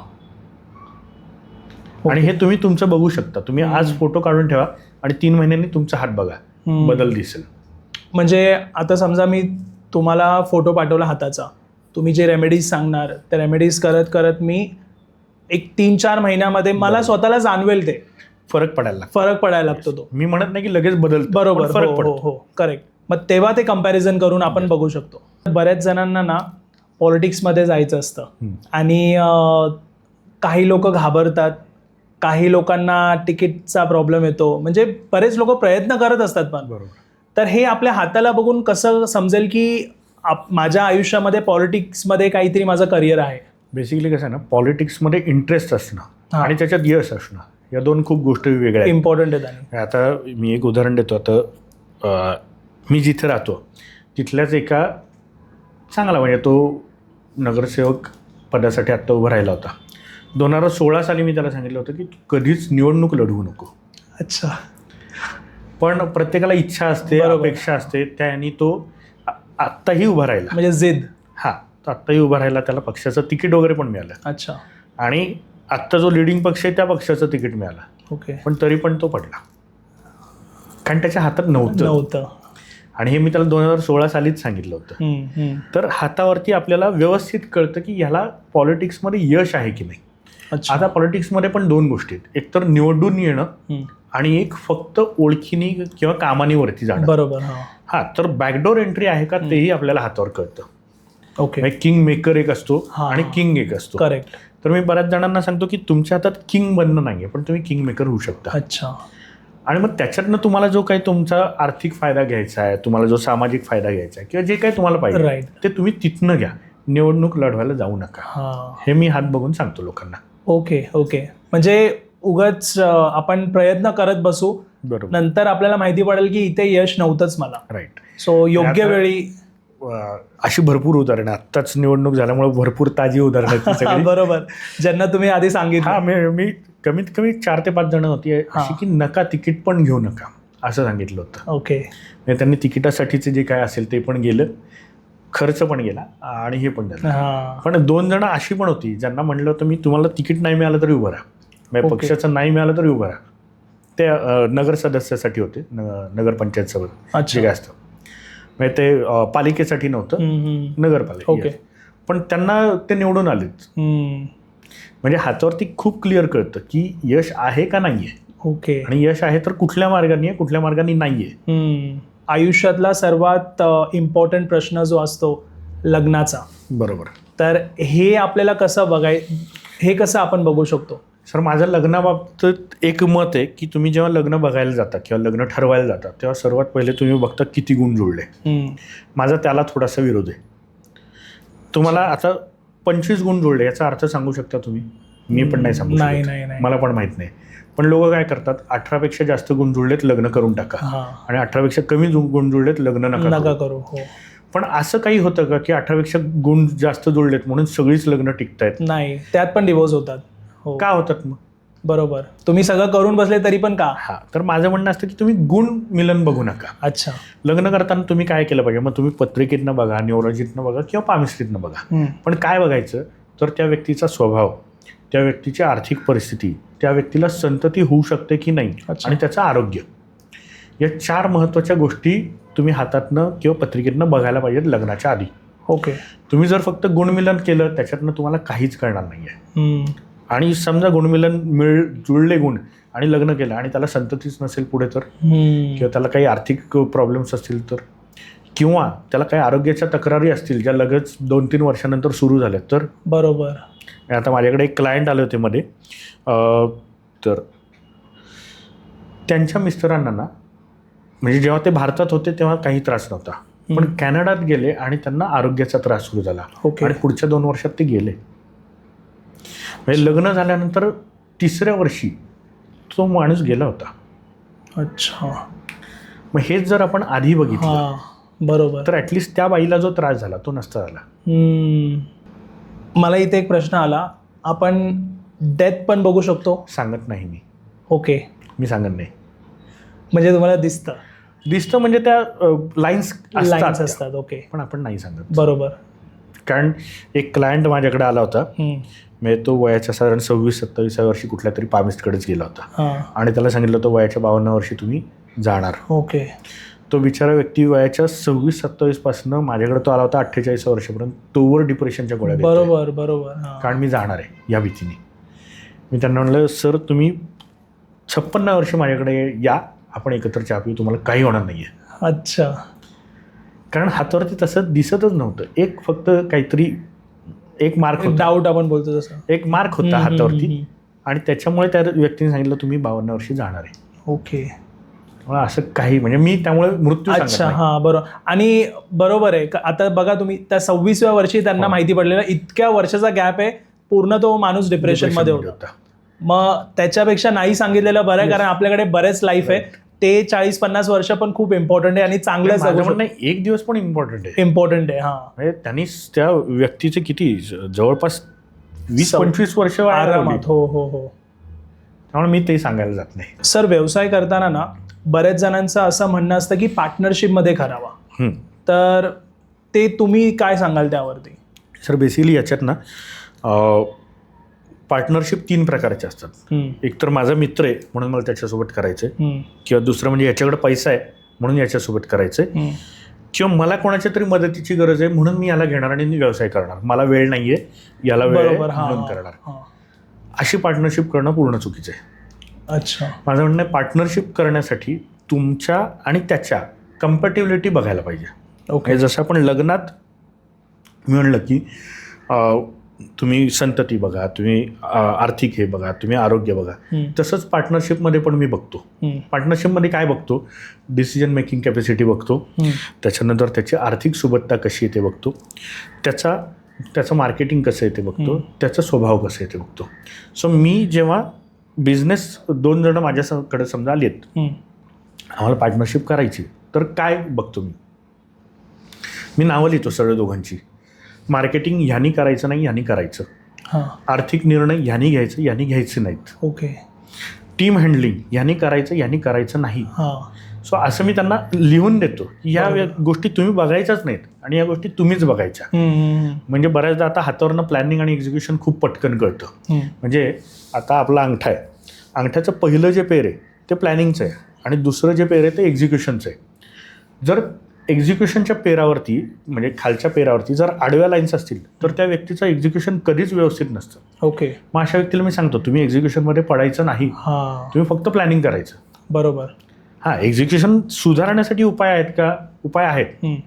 आणि हे तुम्ही तुमचं बघू शकता. तुम्ही आज फोटो काढून ठेवा आणि 3 महिन्यांनी तुमचा हात बघा, बदल दिसेल. म्हणजे आता समजा मी तुम्हाला फोटो पाठवला हाताचा, तुम्ही जे रेमेडीज सांगणार त्या रेमेडीज करत करत मी एक 3-4 महिन्यामध्ये मला स्वतःला जाणवेल, ते फरक पडायला लागतो तो. मी म्हणत नाही की लगेच बदल, बरोबर, फरक हो पडतो. हो करेक्ट. मग तेव्हा ते कंपॅरिझन करून आपण बघू शकतो. बऱ्याच जणांना ना पॉलिटिक्समध्ये जायचं असतं आणि काही लोक घाबरतात, काही लोकांना तिकीटचा प्रॉब्लेम येतो, म्हणजे बरेच लोक प्रयत्न करत असतात. पण बरोबर. तर हे आपल्या हाताला बघून कसं समजेल की माझ्या आयुष्यामध्ये पॉलिटिक्समध्ये काहीतरी माझं करिअर आहे? बेसिकली कसं आहे ना, पॉलिटिक्समध्ये इंटरेस्ट असणं आणि त्याच्यात यश असणं, या 2 खूप गोष्टी वेगळ्या इम्पॉर्टंट आहेत. आता मी एक उदाहरण देतो. आता मी जिथे राहतो तिथल्याच एका चांगला, म्हणजे तो नगरसेवक पदासाठी आत्ता उभा राहिला होता. 2016 साली मी त्याला सांगितलं होतं की कधीच निवडणूक लढवू नको. अच्छा. पण प्रत्येकाला इच्छा असते, अपेक्षा असते, त्याने तो आत्ताही उभा राहिला. म्हणजे जिद. हां, तो आत्ताही उभा राहिला. त्याला पक्षाचं तिकीट वगैरे पण मिळालं. अच्छा. आणि आत्ता जो लिडिंग पक्ष आहे त्या पक्षाचं तिकीट मिळालं. ओके. पण तरी पण तो पडला, कारण त्याच्या हातात नव्हतं. आणि हे मी त्याला 2016 सालीच सांगितलं होतं. तर हातावरती आपल्याला व्यवस्थित कळतं की ह्याला पॉलिटिक्समध्ये यश आहे की नाही. आता पॉलिटिक्समध्ये पण 2 गोष्टी आहेत, एक तर निवडून येणं आणि एक फक्त ओळखीनी किंवा कामानी वरती जाणं. बरोबर. हा, तर बॅकडोर एंट्री आहे का तेही आपल्याला हातावर कळतं. ओके. किंग मेकर एक असतो आणि किंग एक असतो. करेक्ट. तर मी बऱ्याच जणांना सांगतो की तुमच्या हातात किंग बनणं नाहीये, पण तुम्ही किंग मेकर होऊ शकता. अच्छा. आणि मग त्याच्यातनं तुम्हाला जो काही तुमचा आर्थिक फायदा घ्यायचा आहे, तुम्हाला जो सामाजिक फायदा घ्यायचा आहे किंवा जे काही तुम्हाला पाहिजे ते तुम्ही तिथनं घ्या, निवडणूक लढवायला जाऊ नका. हे मी हात बघून सांगतो लोकांना. ओके. म्हणजे उगाच आपण प्रयत्न करत बसू, बरोबर, नंतर आपल्याला माहिती पडेल की इथे यश नव्हतंच मला. राईट. सो योग्य वेळी. अशी भरपूर उदाहरणं, आत्ताच निवडणूक झाल्यामुळे भरपूर ताजी उदाहरणं. बरोबर, ज्यांना तुम्ही आधी सांगितलं. मी कमीत कमी 4 ते 5 जण होती अशी की नका तिकीट पण घेऊ नका असं सांगितलं होतं. ओके. त्यांनी तिकिटासाठीचे जे काय असेल ते पण गेलं, खर्च पण गेला आणि हे पण झालं. पण 2 जण अशी पण होती ज्यांना म्हणलं होतं मी तुम्हाला तिकीट नाही मिळालं तरी उभं राहा, पक्षाचं नाही मिळालं तरी उभं राहा. ते नगर सदस्यासाठी होते, नगरपंचायत सभा जे काय असतं, म्हणजे ते पालिकेसाठी नव्हतं, नगरपालिका. ओके. पण त्यांना ते निवडून आलेच. म्हणजे हातावरती खूप क्लिअर कळतं की यश आहे का नाहीये. ओके. आणि यश आहे तर कुठल्या मार्गाने आहे, कुठल्या मार्गाने नाहीये. आयुष्यातला सर्वात इम्पॉर्टंट प्रश्न जो असतो लग्नाचा. बरोबर. तर हे आपल्याला कसं हे कसं आपण बघू शकतो? सर, माझं लग्नाबाबतीत एक मत आहे की तुम्ही जेव्हा लग्न बघायला जाता किंवा लग्न ठरवायला जाता तेव्हा सर्वात पहिले तुम्ही बघता किती गुण जुळले. माझा त्याला थोडासा विरोध आहे. तुम्हाला आता 25 गुण जुळले याचा अर्थ सांगू शकता तुम्ही? मी पण नाही सांगू शकत, मला पण माहित नाही. पण लोक काय करतात, 18पेक्षा जास्त गुण जुळलेत लग्न करून टाका, आणि 18पेक्षा कमी गुण जुळलेत लग्न नका करू. पण असं काही होतं का की 18पेक्षा गुण जास्त जुळलेत म्हणून सगळीच लग्न टिकतायत? नाही, त्यात पण डिवोर्स होतात. का होतात मग? बरोबर. तुम्ही सगळं करून बसले तरी पण का? तर माझं म्हणणं असतं की तुम्ही गुण मिलन बघू नका. अच्छा. लग्न करताना तुम्ही काय केलं पाहिजे, मग तुम्ही पत्रिकेतनं बघा, न्यूरोलॉजीतनं बघा किंवा पामिस्ट्रीतनं बघा. पण काय बघायचं तर त्या व्यक्तीचा स्वभाव, त्या व्यक्तीची आर्थिक परिस्थिती, त्या व्यक्तीला संतती होऊ शकते की नाही, आणि त्याचं आरोग्य, या 4 महत्त्वाच्या गोष्टी तुम्ही हातातनं किंवा पत्रिकेतनं बघायला पाहिजेत लग्नाच्या आधी. ओके. तुम्ही जर फक्त गुणमिलन केलं त्याच्यातनं तुम्हाला काहीच कळणार नाहीये. आणि समजा गुणमिलन जुळले गुण आणि लग्न केलं आणि त्याला संततीच नसेल पुढे तर, किंवा त्याला काही आर्थिक प्रॉब्लेम्स असतील तर, किंवा त्याला काही आरोग्याच्या तक्रारी असतील ज्या लगेच 2-3 वर्षानंतर सुरू झाल्या तर. बरोबर. आता माझ्याकडे एक क्लायंट आले होते मध्ये, तर त्यांच्या मिस्टरांना ना, म्हणजे जेव्हा ते भारतात होते तेव्हा काही त्रास नव्हता, पण कॅनडात गेले आणि त्यांना आरोग्याचा त्रास सुरू झाला. आणि पुढच्या 2 वर्षात ते गेले. म्हणजे लग्न झाल्यानंतर 3ऱ्या वर्षी तो माणूस गेला होता. अच्छा. मग हेच जर आपण आधी बघितलं, बरोबर, तर ॲटलिस्ट त्या बाईला जो त्रास झाला तो नसता झाला. मला इथे एक प्रश्न आला, आपण डेथ पण बघू शकतो? सांगत नाही मी. ओके. मी सांगत नाही. म्हणजे तुम्हाला दिसतं म्हणजे त्या लाईन्स असतात. ओके. पण आपण नाही सांगत. बरोबर. कारण एक क्लायंट माझ्याकडे आला होता, हम्म. म्हणजे तो वयाच्या साधारण 26-27 वर्षी कुठल्या तरी पामिस्टकडेच गेला होता हा. आणि त्याला सांगितलं होतं वयाच्या 52 वर्षी तुम्ही जाणार. ओके. तो बिचारा व्यक्ती वयाच्या 26-27 पासून माझ्याकडे तो आला होता 48 वर्षापर्यंत, तोवर डिप्रेशनच्या गोळ्या घेतोय. बरोबर बरोबर. हा. कारण मी जाणार आहे या भीतीने. मी त्यांना म्हणलं, सर तुम्ही 56 वर्ष माझ्याकडे या, आपण एकत्र चहा पिऊ, तुम्हाला काही होणार नाही आहे. अच्छा. कारण हातावरती तसं दिसतच नव्हतं. एक फक्त काहीतरी एक मार्क होता, डाऊट आपण बोलतो तसं. एक मार्क होता हातावरती, आणि त्याच्यामुळे त्या व्यक्तीने सांगितलं तुम्ही 52 वर्षी जाणार आहे. ओके. मला असं काही, म्हणजे मी त्यामुळे मृत्यू सांगत अच्छा. नाही. हा बरोबर. आणि बरोबर आहे. आता बघा तुम्ही त्या 26व्या वर्षी त्यांना माहिती पडलेलं इतक्या वर्षाचा गॅप आहे, पूर्ण तो माणूस डिप्रेशन मध्ये होता. मग त्याच्यापेक्षा नाही सांगितलेलं बरं आहे, कारण आपल्याकडे बरेच लाईफ आहे. ते 40-50 वर्ष पण खूप इम्पॉर्टंट आहे आणि चांगलं म्हणणं एक दिवस पण इम्पॉर्टंट आहे. इम्पॉर्टंट आहे. हा. म्हणजे त्यांनी त्या व्यक्तीचे किती जवळपास 20-25 वर्ष आरामात. हो हो हो. त्यामुळे मी ते सांगायला जात नाही. सर, व्यवसाय करताना ना बऱ्याच जणांचं असं म्हणणं असतं की पार्टनरशिपमध्ये करावा, तर ते तुम्ही काय सांगाल त्यावरती? सर बेसिकली याच्यात ना पार्टनरशिप 3 प्रकारचे असतात. एक तर माझा मित्र आहे म्हणून मला त्याच्यासोबत करायचं आहे, किंवा दुसरं म्हणजे याच्याकडे पैसा आहे म्हणून याच्यासोबत करायचं आहे, किंवा मला कोणाच्या तरी मदतीची गरज आहे म्हणून मी याला घेणार आणि व्यवसाय करणार, मला वेळ नाही आहे याला वेळ आहे म्हणून करणार. अशी पार्टनरशिप करणं पूर्ण चुकीचं आहे. अच्छा. माझं म्हणणं आहे पार्टनरशिप करण्यासाठी तुमच्या आणि त्याच्या कम्पॅटिबिलिटी बघायला पाहिजे. ओके. जसं आपण लग्नात मी म्हणलं की तुम्ही संतती बघा, तुम्ही आर्थिक हे बघा, तुम्ही आरोग्य बघा, तसंच पार्टनरशिपमध्ये पण मी बघतो. पार्टनरशिपमध्ये काय बघतो? डिसिजन मेकिंग कॅपॅसिटी बघतो, त्याच्यानंतर त्याची आर्थिक सुबत्ता कशी आहे ते बघतो, त्याचं मार्केटिंग कसं आहे ते बघतो, त्याचा स्वभाव कसं आहे ते बघतो. सो मी जेव्हा बिझनेस 2 जण माझ्याकडे समजा आलेत, आम्हाला पार्टनरशिप करायची, तर काय बघतो मी नावं लिहितो सरळ दोघांची. मार्केटिंग ह्यानी करायचं नाही, ह्यानी करायचं. आर्थिक निर्णय ह्यानी घ्यायचं, ह्यानी घ्यायचे नाहीत. ओके. टीम हँडलिंग ह्यानी करायचं, ह्यानी करायचं नाही. सो असं मी त्यांना लिहून देतो की ह्या गोष्टी तुम्ही बघायच्याच नाहीत आणि या गोष्टी तुम्हीच बघायच्या. म्हणजे बऱ्याचदा आता हातावरनं प्लॅनिंग आणि एक्झिक्युशन खूप पटकन कळतं. म्हणजे आता आपला अंगठा आहे, अंगठ्याचं पहिलं जे पेर आहे ते प्लॅनिंगचं आहे आणि दुसरं जे पेर आहे ते एक्झिक्युशनचं आहे. जर एक्झिक्युशनच्या पेरावरती म्हणजे खालच्या पेरावरती जर आडव्या लाईन्स असतील तर त्या व्यक्तीचं एक्झिक्युशन कधीच व्यवस्थित नसतं. ओके. मग अशा व्यक्तीला मी सांगतो तुम्ही एक्झिक्युशनमध्ये पडायचं नाही, तुम्ही फक्त प्लॅनिंग करायचं. बरोबर. हां, एक्झिक्युशन सुधारण्यासाठी उपाय आहेत का? उपाय आहेत,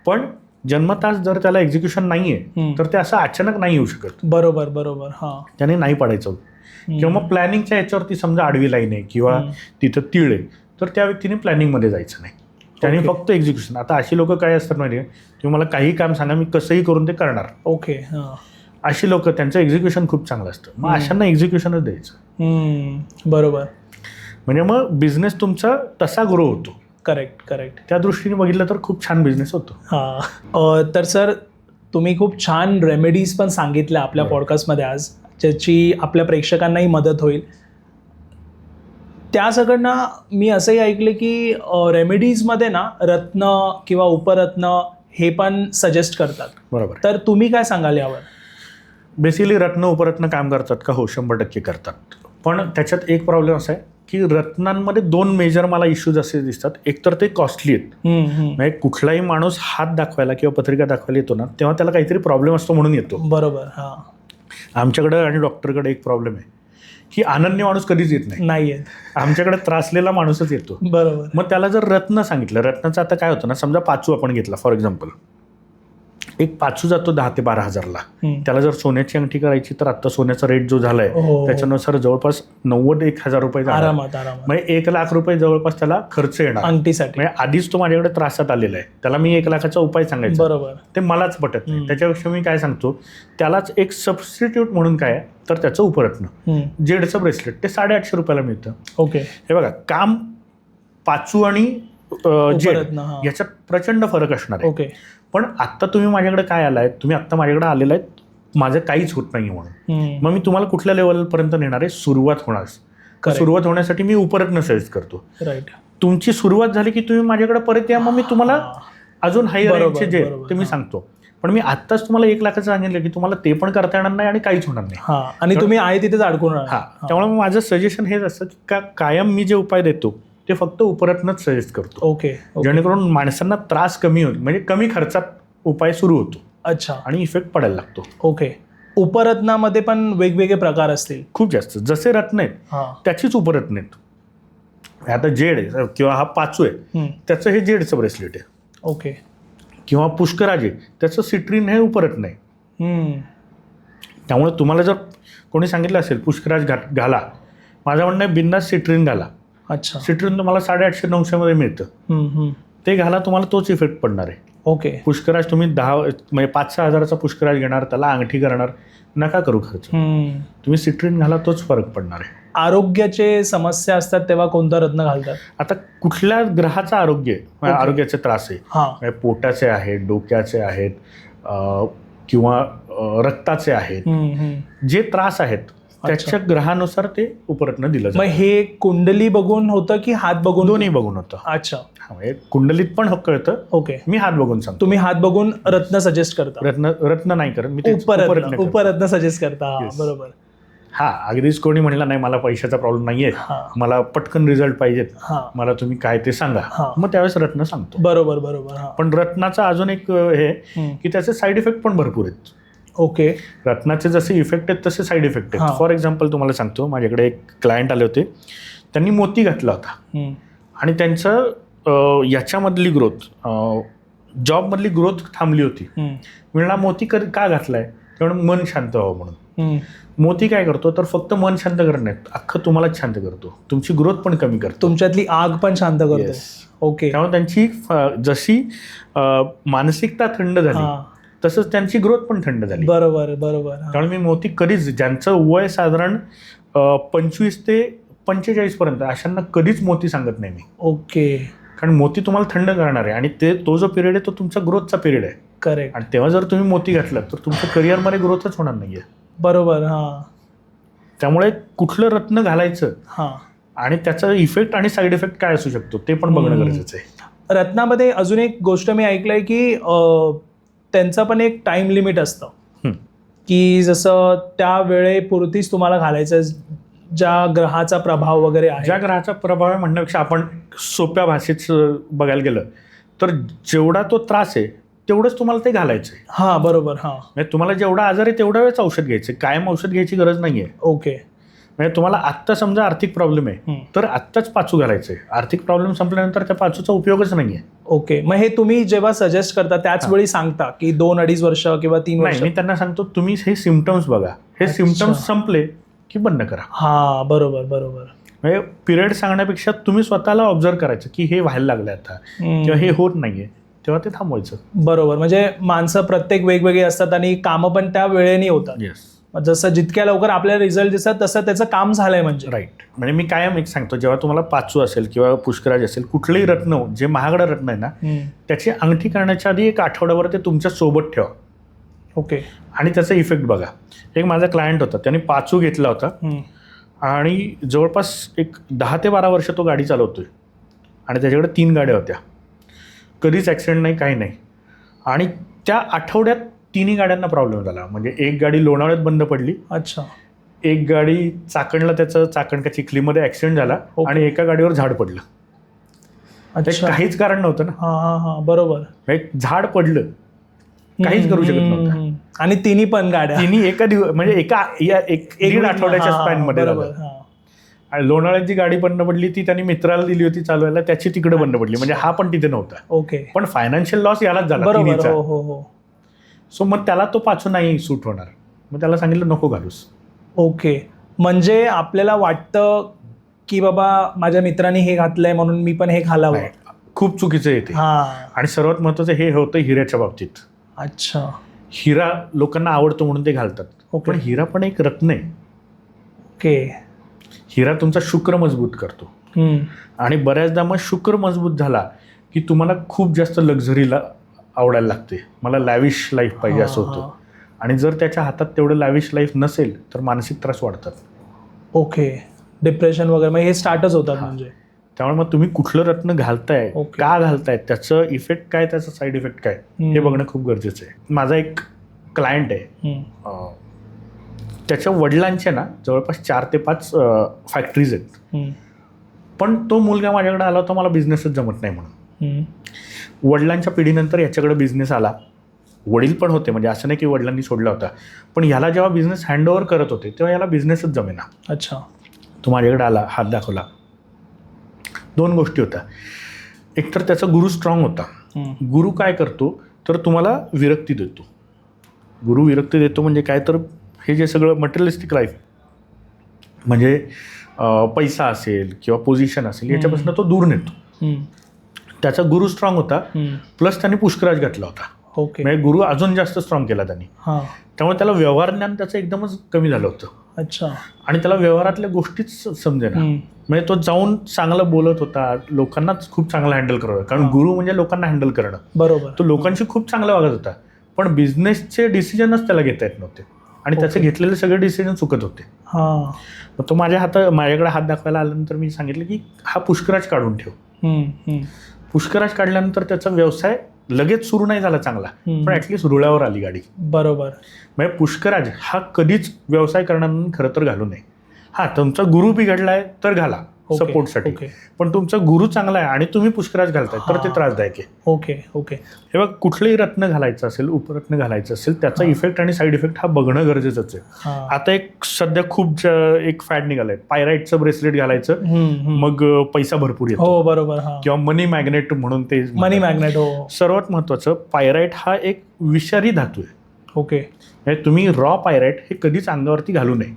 पण जन्मताच जर त्याला एक्झिक्युशन नाही आहे तर ते असं अचानक नाही येऊ शकत. बरोबर बरोबर. हां, त्याने नाही पडायचं. किंवा मग प्लॅनिंगच्या याच्यावरती समजा आडवी लाईन आहे किंवा तिथं तीळ आहे तर त्या व्यक्तीने प्लॅनिंगमध्ये जायचं नाही, त्याने फक्त एक्झिक्युशन. आता अशी लोक काय असतात माहिती आहे, तुम्ही मला काही काम सांगा मी कसंही करून ते करणार. ओके. अशी लोक त्यांचं एक्झिक्युशन खूप चांगलं असतं, मग अशांना एक्झिक्युशनच द्यायचं. बरोबर. म्हणजे मग बिझनेस तुमचा तसा ग्रो होतो. Correct correct. त्या दृष्टीने बघितलं तर खूप छान बिझनेस होतो. हां. तर सर तुम्ही खूप छान रेमेडीज पण सांगितल्या आपल्या पॉडकास्टमध्ये आज, ज्याची आपल्या प्रेक्षकांनाही मदत होईल. त्या सगळ्यांना मी असंही ऐकले की रेमेडीजमध्ये ना रत्न किंवा उपरत्न हे पण सजेस्ट करतात. बरोबर. तर तुम्ही काय सांगाल यावर? बेसिकली रत्न उपरत्न काम करतात का? हो, 100% करतात. पण त्याच्यात एक प्रॉब्लेम असा आहे की रत्नांमध्ये 2 मेजर मला इश्यूज असे दिसतात. एक तर ते कॉस्टली आहेत. म्हणजे कुठलाही माणूस हात दाखवायला किंवा पत्रिका दाखवायला येतो ना तेव्हा त्याला काहीतरी प्रॉब्लेम असतो म्हणून येतो. बरोबर. हां. आमच्याकडे आणि डॉक्टरकडे एक प्रॉब्लेम आहे की अनन्य माणूस कधीच येत नाही येत. आमच्याकडे त्रासलेला माणूसच येतो. बरोबर. मग त्याला जर रत्न सांगितलं, रत्नाचं आता काय होतं ना, समजा पाचू आपण घेतला फॉर एक्झाम्पल, एक पाचू जातो 10,000 ते 12,000ला. त्याला जर सोन्याची अंगठी करायची तर आता सोन्याचा रेट जो झालाय त्याच्यानुसार जवळपास 90,000 रुपये आरामात. म्हणजे 1,00,000 रुपये जवळपास त्याला खर्च येणार अंगठीसाठी. म्हणजे आधीच तो माझ्याकडे त्रासात आलेला आहे, त्याला मी 1,00,000चा उपाय सांगायचा. बरोबर. ते मलाच पटत नाही. त्याच्यापेक्षा मी काय सांगतो, त्यालाच एक सबस्टिट्यूट म्हणून काय तर त्याचं उपरत्न, जेडचं ब्रेसलेट, ते 850 रुपयाला मिळतं. ओके. हे बघा, काम पाचू आणि जेड याच्यात प्रचंड फरक असणार आहे. ओके. पण आत्ता तुम्ही माझ्याकडे काय आलाय, तुम्ही आत्ता माझ्याकडे आलेला आहे माझं काहीच होत नाही म्हणून, मग मी तुम्हाला कुठल्या लेवलपर्यंत नेणार आहे? सुरुवात होणार. सुरुवात होण्यासाठी मी उपरत्न सजेस्ट करतो. राईट. तुमची तुमची सुरुवात झाली की तुम्ही माझ्याकडे परत या, मग मी तुम्हाला अजून हायर रेंजचे जे ते मी सांगतो. पण मी आत्ताच तुम्हाला 1 लाखाचं सांगितलं की तुम्हाला ते पण करता येणार नाही आणि काहीच होणार नाही. हा, आणि तुम्ही आहे तिथेच अडकून राहणार. हा, त्यामुळे माझं सजेशन हेच असतं की कायम मी जे उपाय देतो ते फक्त उपरत्नच सजेस्ट करतो. ओके. जेणेकरून माणसांना त्रास कमी होईल, म्हणजे कमी खर्चात उपाय सुरू होतो. अच्छा. आणि इफेक्ट पडायला लागतो. ओके. उपरत्नामध्ये पण वेगवेगळे प्रकार असतील? खूप जास्त. जसे रत्न आहेत त्याचीच उपरत्न आहेत. आता जेड आहे किंवा हा पाचू आहे त्याचं हे जेडचं ब्रेसलेट आहे. ओके. किंवा पुष्कराज आहे त्याचं सिट्रीन हे उपरत्न आहे. त्यामुळे तुम्हाला जर कोणी सांगितलं असेल पुष्कराज घाला, माझं म्हणणं आहे बिंदास सिट्रीन घाला. अच्छा. सिट्रीन तुम्हाला 850-900 मध्ये मिळतं. ते घाला, तुम्हाला तोच इफेक्ट पडणार आहे. ओके. पुष्कराज तुम्ही 5-6 हजाराचा पुष्कराज घेणार, त्याला अंगठी करणार, नका करू खर्च. तुम्ही सिट्रीन घाला, तोच फरक पडणार आहे. आरोग्याचे समस्या असतात तेव्हा कोणता रत्न घालतात? आता कुठल्या ग्रहाचं आरोग्याचे त्रास आहे, पोटाचे आहेत, डोक्याचे आहेत किंवा रक्ताचे आहेत, जे त्रास आहेत त्याच्या ग्रहानुसार ते उपरत्न दिलं जातं. मग हे कुंडली बघून होतं की हात बघून? दोन्ही बघून होतं. अच्छा. कुंडलीत पण कळतं. ओके. मी हात बघून सांगतो. तुम्ही हात बघून रत्न सजेस्ट करता? रत्न नाही करत मी, उपरत्न सजेस्ट करता. बरोबर. हा, अगदीच कोणी म्हणलं नाही मला पैशाचा प्रॉब्लेम नाहीये, मला पटकन रिझल्ट पाहिजेत, मला तुम्ही काय ते सांगा, मग त्यावेळेस रत्न सांगतो. बरोबर बरोबर. पण रत्नाचा अजून एक हे की त्याचे साईड इफेक्ट पण भरपूर आहेत. ओके. रत्नाचे जसे इफेक्ट आहेत तसे साईड इफेक्ट आहेत. फॉर एक्झाम्पल तुम्हाला सांगतो, माझ्याकडे एक क्लायंट आले होते, त्यांनी मोती घातला होता आणि त्यांचं याच्यामधली ग्रोथ, जॉबमधली ग्रोथ थांबली होती. म्हणला मोती का घातलाय? त्यामुळे मन शांत व्हावं म्हणून. मोती काय करतो तर फक्त मन शांत करत नाही, अख्खं तुम्हालाच शांत करतो, तुमची ग्रोथ पण कमी करतो, तुमच्यातली आग पण शांत करतो. ओके. त्यामुळे त्यांची जशी मानसिकता थंड झाली तसंच त्यांची ग्रोथ पण थंड झाली. बरोबर बरोबर. त्यामुळे मी मोती कधीच, ज्यांचं वय साधारण 25 ते 45 पर्यंत, अशांना कधीच मोती सांगत नाही मी. ओके. कारण मोती तुम्हाला थंड करणार आहे आणि तो जो पिरियड आहे तो तुमचा ग्रोथचा पिरियड आहे. करेक्ट. आणि तेव्हा जर तुम्ही मोती घातलात तर तुमच्या करिअरमध्ये ग्रोथच होणार नाहीये. बरोबर. हा. त्यामुळे कुठलं रत्न घालायचं आणि त्याचा इफेक्ट आणि साईड इफेक्ट काय असू शकतो ते पण बघणं गरजेचं आहे. रत्नामध्ये अजून एक गोष्ट मी ऐकलंय की त्यांचं पण एक टाइम लिमिट असतं की जसं त्या वेळेपुरतीच तुम्हाला घालायचं, ज्या ग्रहाचा प्रभाव वगैरे आहे. ज्या ग्रहाचा प्रभाव आहे म्हणण्यापेक्षा आपण सोप्या भाषेत बघायला गेलं तर जेवढा तो त्रास आहे तेवढंच तुम्हाला ते घालायचं आहे. हा, बरोबर. हा, म्हणजे तुम्हाला जेवढा आजार आहे तेवढ्या वेळेस औषध घ्यायचं, कायम औषध घ्यायची गरज नाहीये. ओके. म्हणजे तुम्हाला आत्ता समजा आर्थिक प्रॉब्लेम आहे तर आत्ताच पाचू घालायचंय, आर्थिक प्रॉब्लेम संपल्यानंतर त्या पाचूचा उपयोगच नाहीये. ओके. मग हे तुम्ही जेव्हा सजेस्ट करता त्याच वेळी सांगता की 2-2.5 वर्ष किंवा 3 वर्ष? मी त्यांना सांगतो तुम्ही हे सिम्पटम्स बघा, हे सिम्पटम्स संपले की बंद करा. हा, बरोबर बरोबर. म्हणजे पिरियड सांगण्यापेक्षा तुम्ही स्वतःला ऑब्झर्व करायचं की हे व्हायला लागलं आता किंवा हे होत नाहीये, तेव्हा ते थांबवायचं. बरोबर. म्हणजे माणसं प्रत्येक वेगवेगळी असतात आणि कामं पण त्या वेळेने होतात. जसं जितक्या लवकर आपल्याला रिझल्ट दिसतात तसं त्याचं काम झालंय. म्हणजे राईट. म्हणजे मी कायम एक सांगतो, जेव्हा तुम्हाला पाचू असेल किंवा पुष्कराज असेल, कुठलंही रत्न जे महागडं रत्न आहे ना त्याची अंगठी करण्याच्या आधी 1 आठवड्यावर ते तुमच्या सोबत ठेवा. ओके. आणि त्याचा इफेक्ट बघा. एक माझा क्लायंट होता, त्याने पाचू घेतला होता आणि जवळपास एक 10 ते 12 वर्ष तो गाडी चालवतोय आणि त्याच्याकडे 3 गाड्या होत्या, कधीच ॲक्सिडेंट नाही, काही नाही. आणि त्या आठवड्यात 3ही गाड्यांना प्रॉब्लेम झाला. म्हणजे एक गाडी लोणावळ्यात बंद पडली. अच्छा. एक गाडी चाकणला, त्याचं चाकण का चिखलीमध्ये ॲक्सिडेंट झाला आणि एका गाडीवर झाड पडलं. काहीच कारण नव्हतं ना. हा, बरोबर. एक झाड पडलं, काहीच करू शकत नव्हतं. आणि तिन्ही पण गाड्या एका म्हणजे एका 1-1.5 आठवड्याच्या स्पॅनमध्ये झालं. आणि लोणावळ्याची गाडी बंद पडली, ती त्यांनी मित्राला दिली होती चालवायला, त्याची तिकडे बंद पडली. म्हणजे हा पण तिथे नव्हता. ओके. पण फायनान्शियल लॉस यालाच झाला तिन्हीचा. सो मग त्याला तो पाचू नाही सूट होणार, मग त्याला सांगितलं नको घालूस. ओके. म्हणजे आपल्याला वाटतं की बाबा माझ्या मित्राने हे घातलंय म्हणून मी पण हे घालावं, खूप चुकीचं येते. आणि सर्वात महत्वाचं हे होतं हिऱ्याच्या बाबतीत. अच्छा. हिरा लोकांना आवडतो म्हणून ते घालतात, पण हिरा पण एक रत्न आहे. ओके. हिरा तुमचा शुक्र मजबूत करतो आणि बऱ्याचदा मग शुक्र मजबूत झाला की तुम्हाला खूप जास्त लक्झरीला आवडायला लागते, मला लॅविश लाईफ पाहिजे असं होतं. आणि जर त्याच्या हातात तेवढं लॅविश लाईफ नसेल तर मानसिक त्रास वाढतात. ओके. डिप्रेशन वगैरे मग हे स्टार्टच होतात. म्हणजे त्यामुळे मग तुम्ही कुठलं रत्न घालताय, Okay. का घालताय, त्याचं इफेक्ट काय, त्याचा साईड इफेक्ट काय, हे बघणं खूप गरजेचं आहे. माझा एक क्लायंट आहे, त्याच्या वडिलांच्या ना जवळपास 4 ते 5 फॅक्टरीज आहेत. पण तो मुलगा माझ्याकडे आला होता मला बिझनेसच जमत नाही म्हणून. वडिलांच्या पिढीनंतर याच्याकडे बिझनेस आला. वडील पण होते, म्हणजे असं नाही की वडिलांनी सोडला होता, पण ह्याला जेव्हा बिझनेस हँडओव्हर करत होते तेव्हा याला बिझनेसच जमेना. अच्छा. तो माझ्याकडे आला, हात दाखवला. 2 गोष्टी होत्या. एक तर त्याचा गुरु स्ट्रॉंग होता. गुरु काय करतो तर तुम्हाला विरक्ती देतो. गुरु विरक्ती देतो म्हणजे काय, तर हे जे सगळं मटेरियलिस्टिक लाईफ म्हणजे पैसा असेल किंवा पोझिशन असेल याच्यापासून तो दूर नेतो. त्याचा गुरु स्ट्रॉंग होता, प्लस त्याने पुष्कराज घातला होता. ओके. म्हणजे गुरु अजून जास्त स्ट्रॉंग केला त्यांनी. त्यामुळे त्याला व्यवहार ज्ञान त्याचं एकदमच कमी झालं होतं. अच्छा. आणि त्याला व्यवहारातल्या गोष्टीच समजेना. म्हणजे तो जाऊन चांगलं बोलत होता, लोकांनाच खूप चांगलं हँडल करत होता, कारण गुरु म्हणजे लोकांना हँडल करणं. बरोबर. तो लोकांशी खूप चांगला वागत होता, पण बिझनेसचे डिसिजनच त्याला घेता येत नव्हते आणि त्याचे घेतलेले सगळे डिसिजन चुकत होते. मग तो माझ्याकडे हात दाखवायला आल्यानंतर मी सांगितलं की हा पुष्कराज काढून ठेव. पुष्कराज काढल्यानंतर त्याचा व्यवसाय लगेच सुरू नाही झाला चांगला, पण ऍटलीस्ट रुळावर आली गाडी. बरोबर. म्हणजे पुष्कराज हा कधीच व्यवसाय करणाऱ्यांनी खरं तर घालू नये. हा, तुमचा गुरु बिघडलाय तर घाला सपोर्टसाठी, पण तुमचा गुरु चांगला आहे आणि तुम्ही पुष्कराज घालताय तर ते त्रासदायक आहे. ओके. ओके. हे बघ, कुठलंही रत्न घालायचं असेल, उपरत्न घालायचं असेल, त्याचा इफेक्ट आणि साईड इफेक्ट हा बघणं गरजेचंच आहे. आता एक सध्या खूप एक फॅड निघालंय, पायराईटचं ब्रेसलेट घालायचं मग पैसा भरपूर येतो. हो बरोबर. किंवा मनी मॅग्नेट म्हणून ते मनी मॅग्नेट. हो. सर्वात महत्वाचं, पायराईट हा एक विषारी धातू आहे. ओके. म्हणजे तुम्ही रॉ पायराईट हे कधीच अंगावरती घालू नये.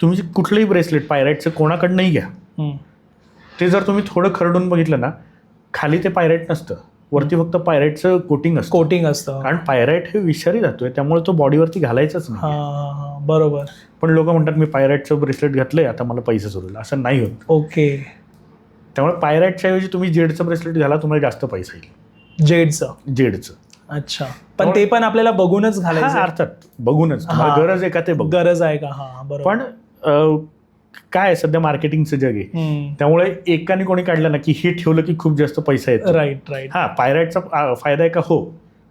तुम्ही कुठलंही ब्रेसलेट पायराईटचं कोणाकडनंही घ्या, ते जर तुम्ही थोडं खरडून बघितलं ना, खाली ते पायराईट नसतं, वरती फक्त पायराईटचं कोटिंग असतं. कारण पायराईट हे विषारी धातू आहे, त्यामुळे तो बॉडीवरती घालायचाच नाही. बरोबर. पण लोक म्हणतात मी पायराईटचं ब्रेसलेट घातलंय आता मला पैसे सुरू, असं नाही होत. ओके. त्यामुळे पायराईटच्या ऐवजी तुम्ही जेडचं ब्रेसलेट घाला, तुम्हाला जास्त पैसा येईल. जेडचं. अच्छा. पण ते पण आपल्याला बघूनच घालायचं. अर्थात बघूनच. गरज आहे का ते बघ. गरज आहे का. हा बरोबर. पण काय सध्या मार्केटिंगचं जग आहे, त्यामुळे एकाने कोणी काढलं ना की हे ठेवलं की खूप जास्त पैसा येतो. राईट. हा, पायराईटचा फायदा आहे का? हो,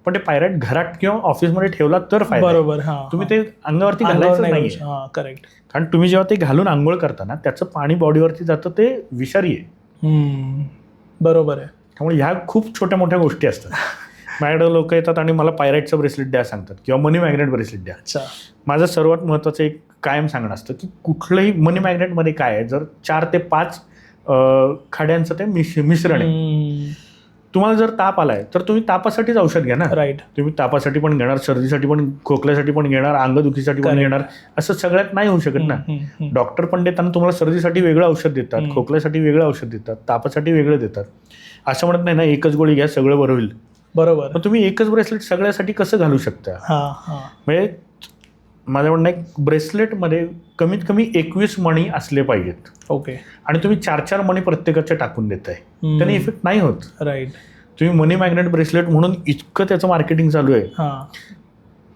पण ते पायराईट घरात किंवा ऑफिसमध्ये ठेवला तर फायदा. बरोबर. तुम्ही ते अंगावरती घालायचं नाही. करेक्ट. कारण तुम्ही जेव्हा ते घालून आंघोळ करता ना, त्याचं पाणी बॉडीवरती जातं, ते विषारी आहे. बरोबर आहे. त्यामुळे ह्या खूप छोट्या मोठ्या गोष्टी असतात. माझ्याकडे लोक येतात आणि मला पायराईटचं ब्रेसलेट द्या सांगतात किंवा मनी मॅग्नेट ब्रेसलेट द्या. अच्छा. माझं सर्वात महत्त्वाचं एक कायम सांगणं असतं की कुठलंही मनी मॅग्नेटमध्ये काय आहे, जर 4 ते 5 खड्यांचं ते मिश्रण आहे. तुम्हाला जर ताप आलाय तर तुम्ही तापासाठीच औषध घ्या ना. राईट. तुम्ही तापासाठी पण घेणार, सर्दीसाठी पण, खोकल्यासाठी पण घेणार, अंगदुखीसाठी पण घेणार, असं सगळ्यात नाही होऊ शकत ना. डॉक्टर पण देताना तुम्हाला सर्दीसाठी वेगळं औषध देतात, खोकल्यासाठी वेगळं औषध देतात, तापासाठी वेगळं देतात. असं म्हणत नाही ना एकच गोळी घ्या सगळं बरं होईल. बरोबर. मग तुम्ही एकच ब्रेसलेट सगळ्यासाठी कसं घालू शकता? म्हणजे माझं म्हणणं आहे, ब्रेसलेटमध्ये कमीत कमी 21 मणी असले पाहिजेत. ओके. आणि तुम्ही 4-4 मणी प्रत्येकाच्या टाकून देताय, त्याने इफेक्ट नाही होत. राईट. तुम्ही मनी मॅग्नेट ब्रेसलेट म्हणून इतकं त्याचं मार्केटिंग चालू आहे,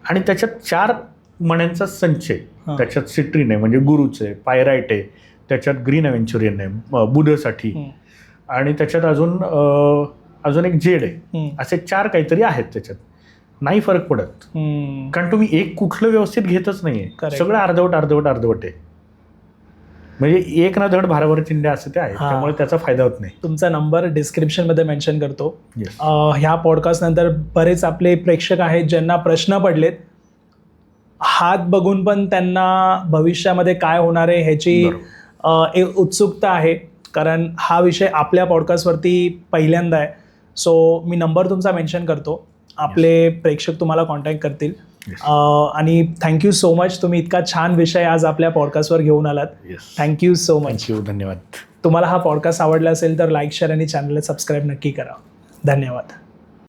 आणि त्याच्यात 4 मण्यांचा संच आहे. त्याच्यात सिट्रीन आहे म्हणजे गुरुचं आहे, पायराईट आहे, त्याच्यात ग्रीन अव्हेंचुरियन आहे बुधसाठी, आणि त्याच्यात अजून एक जेड आहे. असे 4 काहीतरी आहेत त्याच्यात. नाही फरक पडत, कारण तुम्ही एक कुठलं व्यवस्थित घेतच नाहीये, सगळं अर्धवट आहे. म्हणजे एक ना धड भाराभर चिंध्या असं ते आहे, त्यामुळे त्याचा फायदा होत नाही. तुमचा नंबर डिस्क्रिप्शन मध्ये मेन्शन करतो. ह्या पॉडकास्ट नंतर बरेच आपले प्रेक्षक आहेत ज्यांना प्रश्न पडलेत, हात बघून पण त्यांना भविष्यामध्ये काय होणार आहे ह्याची एक उत्सुकता आहे, कारण हा विषय आपल्या पॉडकास्टवरती पहिल्यांदा आहे. सो मी नंबर तुमचा मेन्शन करतो, आपले प्रेक्षक तुम्हाला कॉन्टॅक्ट करतील. आणि थँक्यू सो मच, तुम्ही इतका छान विषय आज आपल्या पॉडकास्टवर घेऊन आलात. Thank you so much. धन्यवाद. तुम्हाला हा पॉडकास्ट आवडला असेल तर लाईक, शेअर आणि चॅनलला सबस्क्राईब नक्की करा. धन्यवाद.